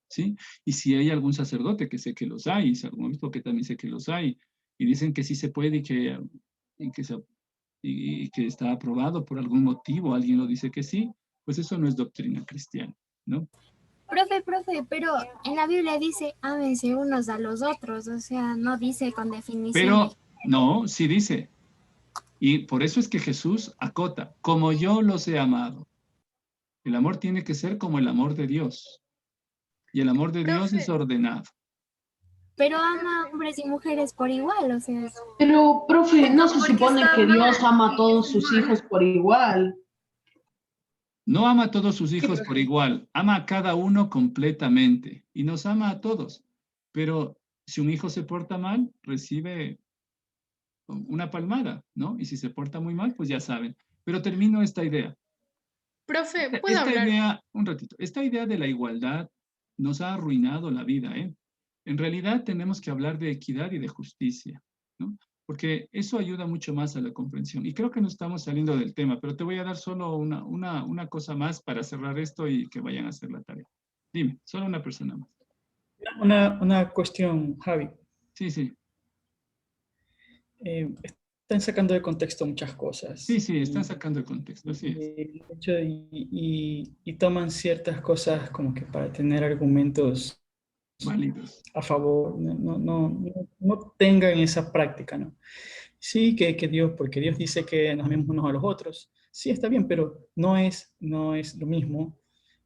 ¿sí? Y si hay algún sacerdote, que sé que los hay, y si algún obispo, que también sé que los hay, y dicen que sí se puede y que está aprobado por algún motivo, alguien lo dice que sí, pues eso no es doctrina cristiana, ¿no? Profe, pero en la Biblia dice, ámense unos a los otros, o sea, no dice con definición. Pero no, sí dice. Y por eso es que Jesús acota, como yo los he amado. El amor tiene que ser como el amor de Dios. Y el amor de Dios es ordenado. Pero ama a hombres y mujeres por igual, o sea. Pero, profe, ¿no se Porque supone está que mal. Dios ama a todos sus hijos por igual? No ama a todos sus hijos por igual, ama a cada uno completamente y nos ama a todos. Pero si un hijo se porta mal, recibe una palmada, ¿no? Y si se porta muy mal, pues ya saben. Pero termino esta idea. Profe, ¿puedo Esta hablar? idea, un ratito, esta idea de la igualdad nos ha arruinado la vida, ¿eh? En realidad tenemos que hablar de equidad y de justicia, ¿no? Porque eso ayuda mucho más a la comprensión. Y creo que no estamos saliendo del tema, pero te voy a dar solo una cosa más para cerrar esto y que vayan a hacer la tarea. Dime, solo una persona más. Una cuestión, Javi. Sí. Están sacando de contexto muchas cosas. Sí, están sacando de contexto, así es. Y toman ciertas cosas como que para tener argumentos válidos a favor, no tengan esa práctica, ¿no? Sí, que Dios, porque Dios dice que nos amemos unos a los otros. Sí, está bien, pero no es lo mismo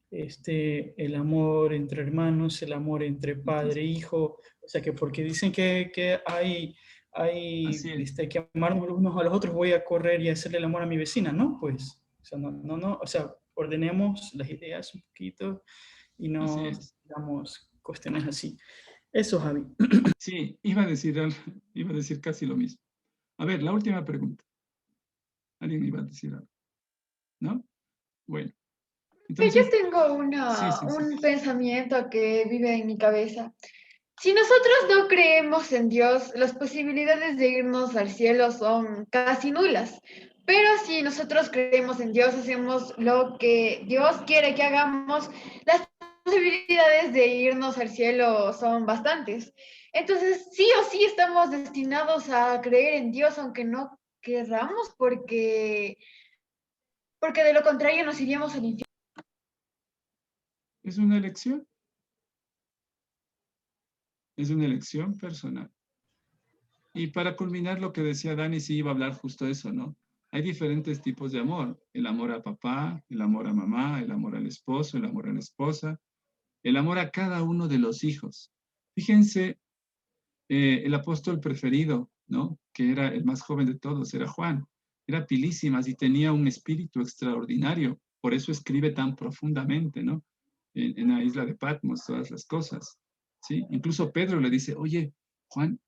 el amor entre hermanos, el amor entre padre e hijo. O sea, que porque dicen que hay que amarnos los unos a los otros, voy a correr y hacerle el amor a mi vecina, ¿no? Pues, o sea, no, o sea, ordenemos las ideas un poquito y no digamos cuestiones así. Eso, Javi. Sí, iba a decir casi lo mismo. A ver, la última pregunta. ¿Alguien iba a decir algo? ¿No? Bueno. Entonces, yo tengo un pensamiento que vive en mi cabeza. Si nosotros no creemos en Dios, las posibilidades de irnos al cielo son casi nulas. Pero si nosotros creemos en Dios, hacemos lo que Dios quiere que hagamos, las posibilidades de irnos al cielo son bastantes. Entonces, sí o sí estamos destinados a creer en Dios, aunque no querramos, porque de lo contrario nos iríamos al infierno. Es una elección. Es una elección personal. Y para culminar lo que decía Dani, sí iba a hablar justo eso, ¿no? Hay diferentes tipos de amor. El amor a papá, el amor a mamá, el amor al esposo, el amor a la esposa, el amor a cada uno de los hijos. Fíjense, el apóstol preferido, ¿no? Que era el más joven de todos, era Juan. Era pilísimas y tenía un espíritu extraordinario. Por eso escribe tan profundamente, ¿no? En la isla de Patmos, todas las cosas. ¿Sí? Incluso Pedro le dice, oye, Juan,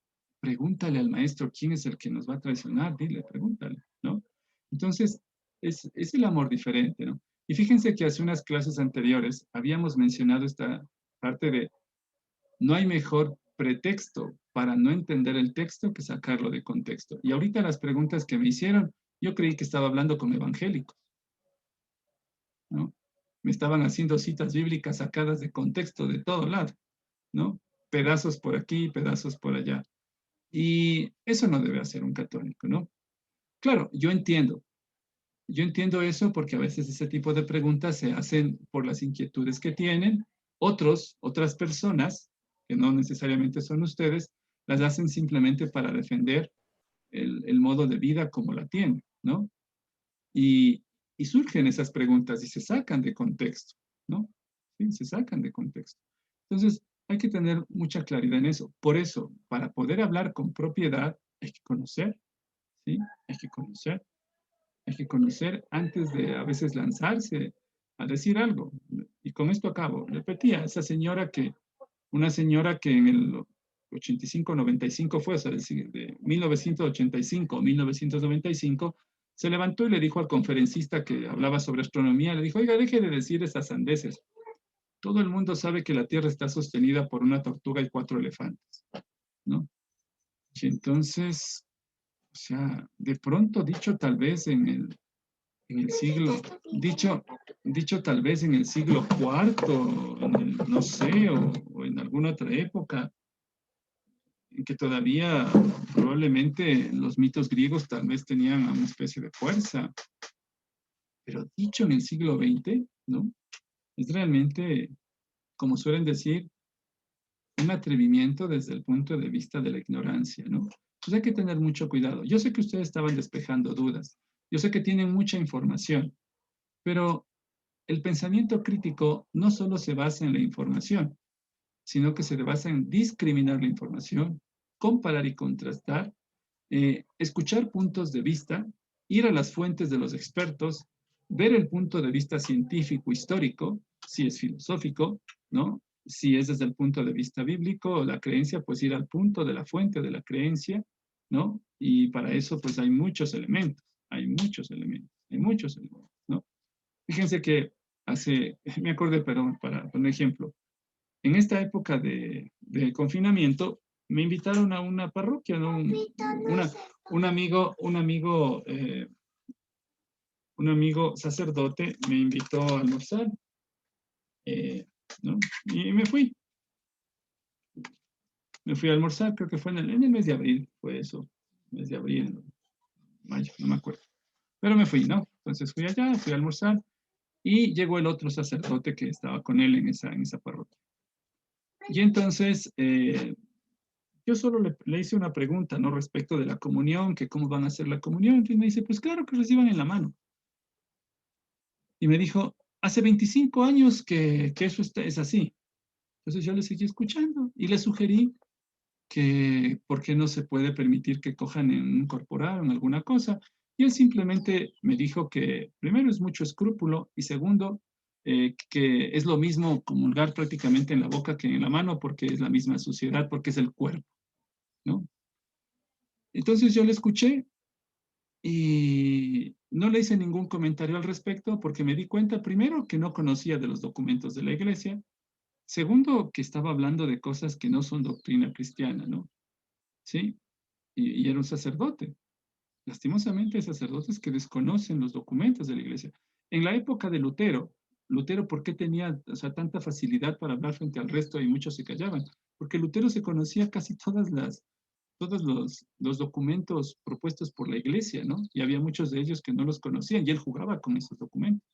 pregúntale al maestro quién es el que nos va a traicionar, dile, pregúntale, ¿no? Entonces, es el amor diferente, ¿no? Y fíjense que hace unas clases anteriores habíamos mencionado esta parte de no hay mejor pretexto para no entender el texto que sacarlo de contexto. Y ahorita las preguntas que me hicieron, yo creí que estaba hablando con evangélicos, ¿no? Me estaban haciendo citas bíblicas sacadas de contexto de todo lado, ¿no? Pedazos por aquí, pedazos por allá. Y eso no debe hacer un católico, ¿no? Claro, yo entiendo eso porque a veces ese tipo de preguntas se hacen por las inquietudes que tienen. Otras personas, que no necesariamente son ustedes, las hacen simplemente para defender el modo de vida como la tienen, ¿no? Y surgen esas preguntas y se sacan de contexto, ¿no? Sí, se sacan de contexto. Entonces, hay que tener mucha claridad en eso. Por eso, para poder hablar con propiedad, hay que conocer, ¿sí? Hay que conocer antes de a veces lanzarse a decir algo. Y con esto acabo. Repetía, una señora que en el 85-95 fue, o sea, de 1985 1995, se levantó y le dijo al conferencista que hablaba sobre astronomía, le dijo, oiga, deje de decir esas sandeces. Todo el mundo sabe que la Tierra está sostenida por una tortuga y 4 elefantes, ¿no? Y entonces, o sea, de pronto, dicho tal vez en el siglo, dicho tal vez en el siglo IV, no sé, o en alguna otra época, en que todavía probablemente los mitos griegos tal vez tenían una especie de fuerza, pero dicho en el siglo XX, ¿no? Es realmente, como suelen decir, un atrevimiento desde el punto de vista de la ignorancia, ¿no? Entonces hay que tener mucho cuidado. Yo sé que ustedes estaban despejando dudas, yo sé que tienen mucha información, pero el pensamiento crítico no solo se basa en la información, sino que se basa en discriminar la información, comparar y contrastar, escuchar puntos de vista, ir a las fuentes de los expertos, ver el punto de vista científico, histórico, si es filosófico, ¿no? Si es desde el punto de vista bíblico, la creencia, pues ir al punto de la fuente de la creencia, ¿no? Y para eso, pues hay muchos elementos, ¿no? Fíjense que me acordé, perdón, para un ejemplo, en esta época de confinamiento, me invitaron a una parroquia, ¿no? Un amigo sacerdote me invitó a almorzar, ¿no? Y me fui. Me fui a almorzar, creo que fue en el mes de abril, fue eso, mes de abril, mayo, no me acuerdo. Pero me fui, ¿no? Entonces fui allá, fui a almorzar, y llegó el otro sacerdote que estaba con él en esa parroquia. Y entonces, yo solo le hice una pregunta, ¿no? Respecto de la comunión, que cómo van a hacer la comunión. Y me dice, pues claro que reciban en la mano. Y me dijo, hace 25 años que eso es así. Entonces yo le seguí escuchando y le sugerí que por qué no se puede permitir que cojan en un corporal o en alguna cosa. Y él simplemente me dijo que primero es mucho escrúpulo y segundo, que es lo mismo comulgar prácticamente en la boca que en la mano porque es la misma suciedad, porque es el cuerpo, ¿no? Entonces yo le escuché y no le hice ningún comentario al respecto porque me di cuenta, primero, que no conocía de los documentos de la iglesia, segundo, que estaba hablando de cosas que no son doctrina cristiana, ¿no? ¿Sí? Y era un sacerdote. Lastimosamente, hay sacerdotes que desconocen los documentos de la iglesia. En la época de Lutero, ¿por qué tenía, o sea, tanta facilidad para hablar frente al resto y muchos se callaban? Porque Lutero se conocía casi todos los documentos propuestos por la iglesia, ¿no? Y había muchos de ellos que no los conocían y él jugaba con esos documentos.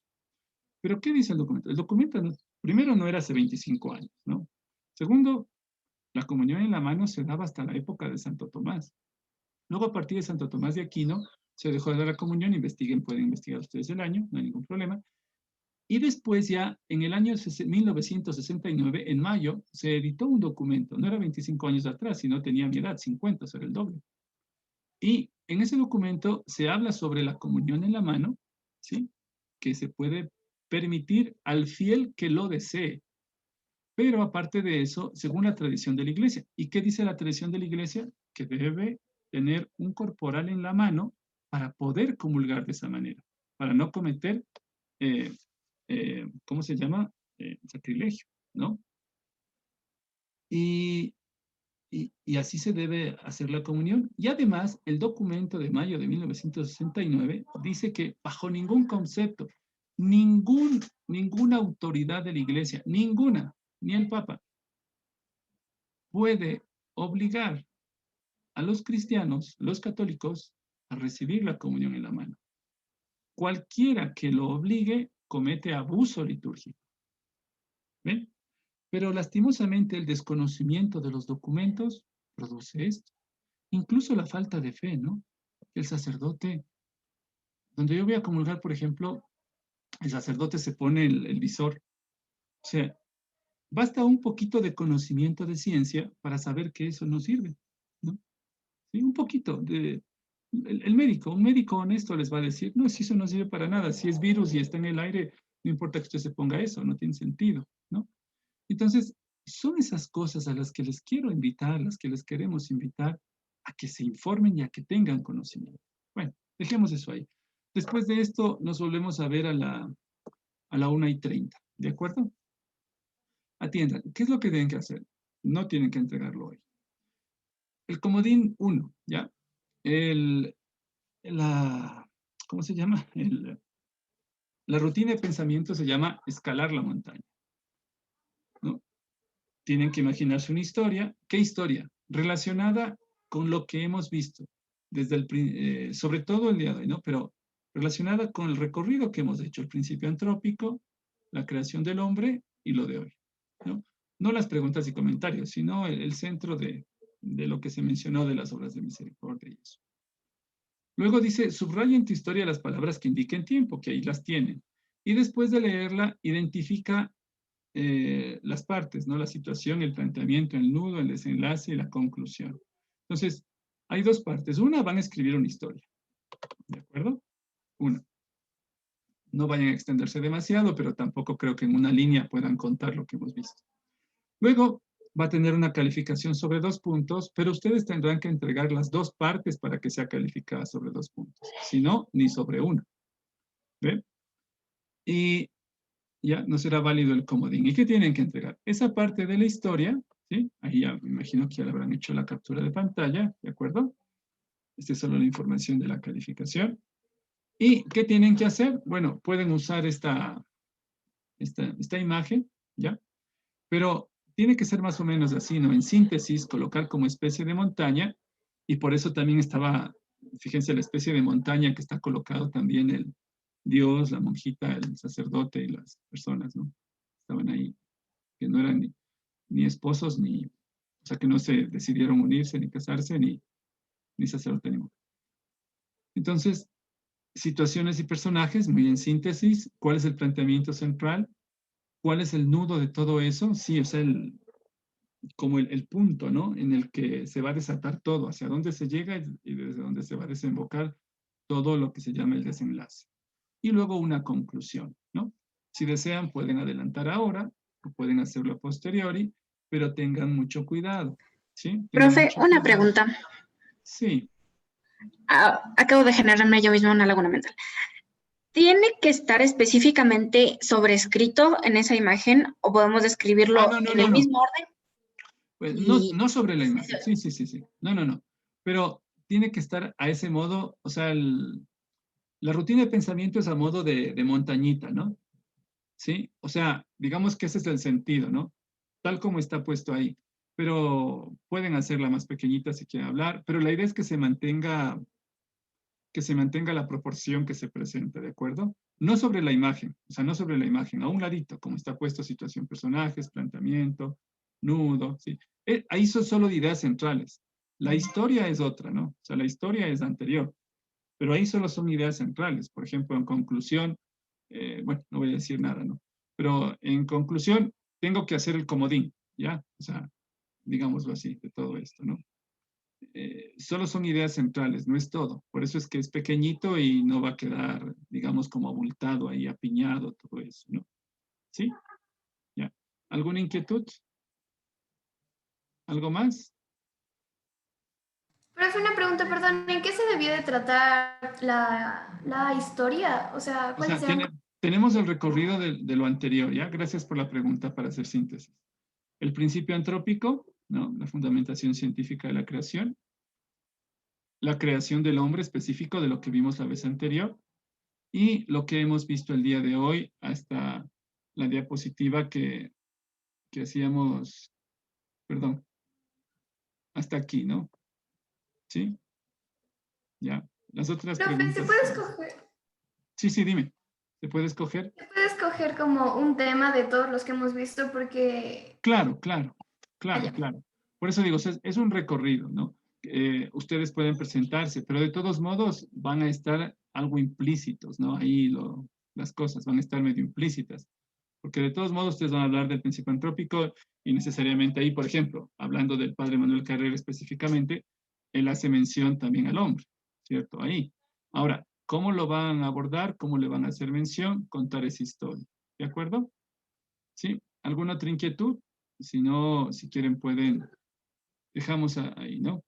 ¿Pero qué dice el documento? El documento, primero, no era hace 25 años, ¿no? Segundo, la comunión en la mano se daba hasta la época de Santo Tomás. Luego, a partir de Santo Tomás de Aquino, se dejó de dar la comunión. Pueden investigar ustedes el año, no hay ningún problema. Y después ya, en el año 1969, en mayo, se editó un documento. No era 25 años atrás, sino tenía mi edad, 50, o sea, era el doble. Y en ese documento se habla sobre la comunión en la mano, ¿sí? Que se puede permitir al fiel que lo desee. Pero aparte de eso, según la tradición de la iglesia. ¿Y qué dice la tradición de la iglesia? Que debe tener un corporal en la mano para poder comulgar de esa manera, para no cometer, ¿cómo se llama? Sacrilegio, ¿no? Y así se debe hacer la comunión. Y además, el documento de mayo de 1969 dice que bajo ningún concepto, ninguna autoridad de la iglesia, ninguna, ni el Papa, puede obligar a los cristianos, los católicos, a recibir la comunión en la mano. Cualquiera que lo obligue comete abuso litúrgico. ¿Ven? Pero lastimosamente el desconocimiento de los documentos produce esto. Incluso la falta de fe, ¿no? El sacerdote, donde yo voy a comulgar, por ejemplo, el sacerdote se pone el visor. O sea, basta un poquito de conocimiento de ciencia para saber que eso no sirve, ¿no? ¿Sí? Un poquito. Un médico honesto les va a decir, no, si eso no sirve para nada, si es virus y está en el aire, No importa que usted se ponga eso, no tiene sentido, ¿no? Entonces, son esas cosas a las que les quiero invitar, las que les queremos invitar a que se informen y a que tengan conocimiento. Bueno, dejemos eso ahí. Después de esto, nos volvemos a ver a la 1:30, ¿de acuerdo? Atiendan, ¿qué es lo que tienen que hacer? No tienen que entregarlo hoy. El comodín 1, ¿ya? ¿Cómo se llama? La rutina de pensamiento se llama escalar la montaña, ¿no? Tienen que imaginarse una historia. ¿Qué historia? Relacionada con lo que hemos visto, sobre todo el día de hoy, ¿no? Pero relacionada con el recorrido que hemos hecho, el principio antrópico, la creación del hombre y lo de hoy, ¿no? No las preguntas y comentarios, sino el centro de lo que se mencionó de las obras de misericordia y eso. Luego dice, subraya en tu historia las palabras que indiquen tiempo, que ahí las tienen. Y después de leerla, identifica las partes, ¿no? La situación, el planteamiento, el nudo, el desenlace y la conclusión. Entonces, hay dos partes. Una, van a escribir una historia. ¿De acuerdo? Una. No vayan a extenderse demasiado, pero tampoco creo que en una línea puedan contar lo que hemos visto. Luego, va a tener una calificación sobre 2 puntos, pero ustedes tendrán que entregar las 2 partes para que sea calificada sobre 2 puntos. Si no, ni sobre 1. ¿Ven? Y ya no será válido el comodín. ¿Y qué tienen que entregar? Esa parte de la historia, ¿sí? Ahí ya me imagino que ya le habrán hecho la captura de pantalla, ¿de acuerdo? Esta es solo la información de la calificación. ¿Y qué tienen que hacer? Bueno, pueden usar esta imagen, ¿ya? Pero tiene que ser más o menos así, ¿no? En síntesis, colocar como especie de montaña, y por eso también estaba, fíjense, la especie de montaña que está colocado también el Dios, la monjita, el sacerdote y las personas, ¿no? Estaban ahí, que no eran ni esposos, o sea, que no se decidieron unirse, ni casarse, ni sacerdote, ni monja. Entonces, situaciones y personajes, muy en síntesis, ¿cuál es el planteamiento central? ¿Cuál es el nudo de todo eso? Sí, o sea, como el punto, ¿no? En el que se va a desatar todo, hacia dónde se llega y desde dónde se va a desembocar todo lo que se llama el desenlace. Y luego una conclusión, ¿no? Si desean, pueden adelantar ahora o pueden hacerlo a posteriori, pero tengan mucho cuidado, ¿sí? Profe, una pregunta. Sí. Acabo de generarme yo mismo una laguna mental. ¿Tiene que estar específicamente sobrescrito en esa imagen o podemos describirlo en el mismo orden? Pues no sobre la imagen, sí. No. Pero tiene que estar a ese modo, o sea, la rutina de pensamiento es a modo de montañita, ¿no? ¿Sí? O sea, digamos que ese es el sentido, ¿no? Tal como está puesto ahí. Pero pueden hacerla más pequeñita si quieren hablar, pero la idea es que se mantenga la proporción que se presenta, ¿de acuerdo? No sobre la imagen, o sea, no sobre la imagen, a un ladito, como está puesto situación, personajes, planteamiento, nudo, ¿sí? Ahí son solo ideas centrales. La historia es otra, ¿no? O sea, la historia es anterior, pero ahí solo son ideas centrales. Por ejemplo, en conclusión, bueno, no voy a decir nada, ¿no? Pero en conclusión, tengo que hacer el comodín, ¿ya? O sea, digámoslo así, de todo esto, ¿no? Solo son ideas centrales, no es todo. Por eso es que es pequeñito y no va a quedar, digamos, como abultado ahí, apiñado, todo eso, ¿no? ¿Sí? ¿Ya? ¿Alguna inquietud? ¿Algo más? Profe, una pregunta, perdón, ¿en qué se debió de tratar la historia? O sea, O sea, tenemos el recorrido de lo anterior, ¿ya? Gracias por la pregunta para hacer síntesis. El principio antrópico, ¿no? La fundamentación científica de la creación. La creación del hombre específico de lo que vimos la vez anterior. Y lo que hemos visto el día de hoy hasta la diapositiva que hacíamos, perdón, hasta aquí, ¿no? ¿Sí? Ya. Las otras profe, preguntas. ¿se puede escoger? Sí, dime. ¿Se puede escoger? ¿Se puede escoger como un tema de todos los que hemos visto? Porque... Claro. Por eso digo, es un recorrido, ¿no? Ustedes pueden presentarse, pero de todos modos van a estar algo implícitos, ¿no? Ahí las cosas van a estar medio implícitas, porque de todos modos ustedes van a hablar del principio antrópico y necesariamente ahí, por ejemplo, hablando del padre Manuel Carrera específicamente, él hace mención también al hombre, ¿cierto? Ahí. Ahora, ¿Cómo lo van a abordar? ¿Cómo le van a hacer mención? Contar esa historia. ¿De acuerdo? ¿Sí? ¿Alguna otra inquietud? Si no, si quieren pueden, dejamos ahí, ¿no?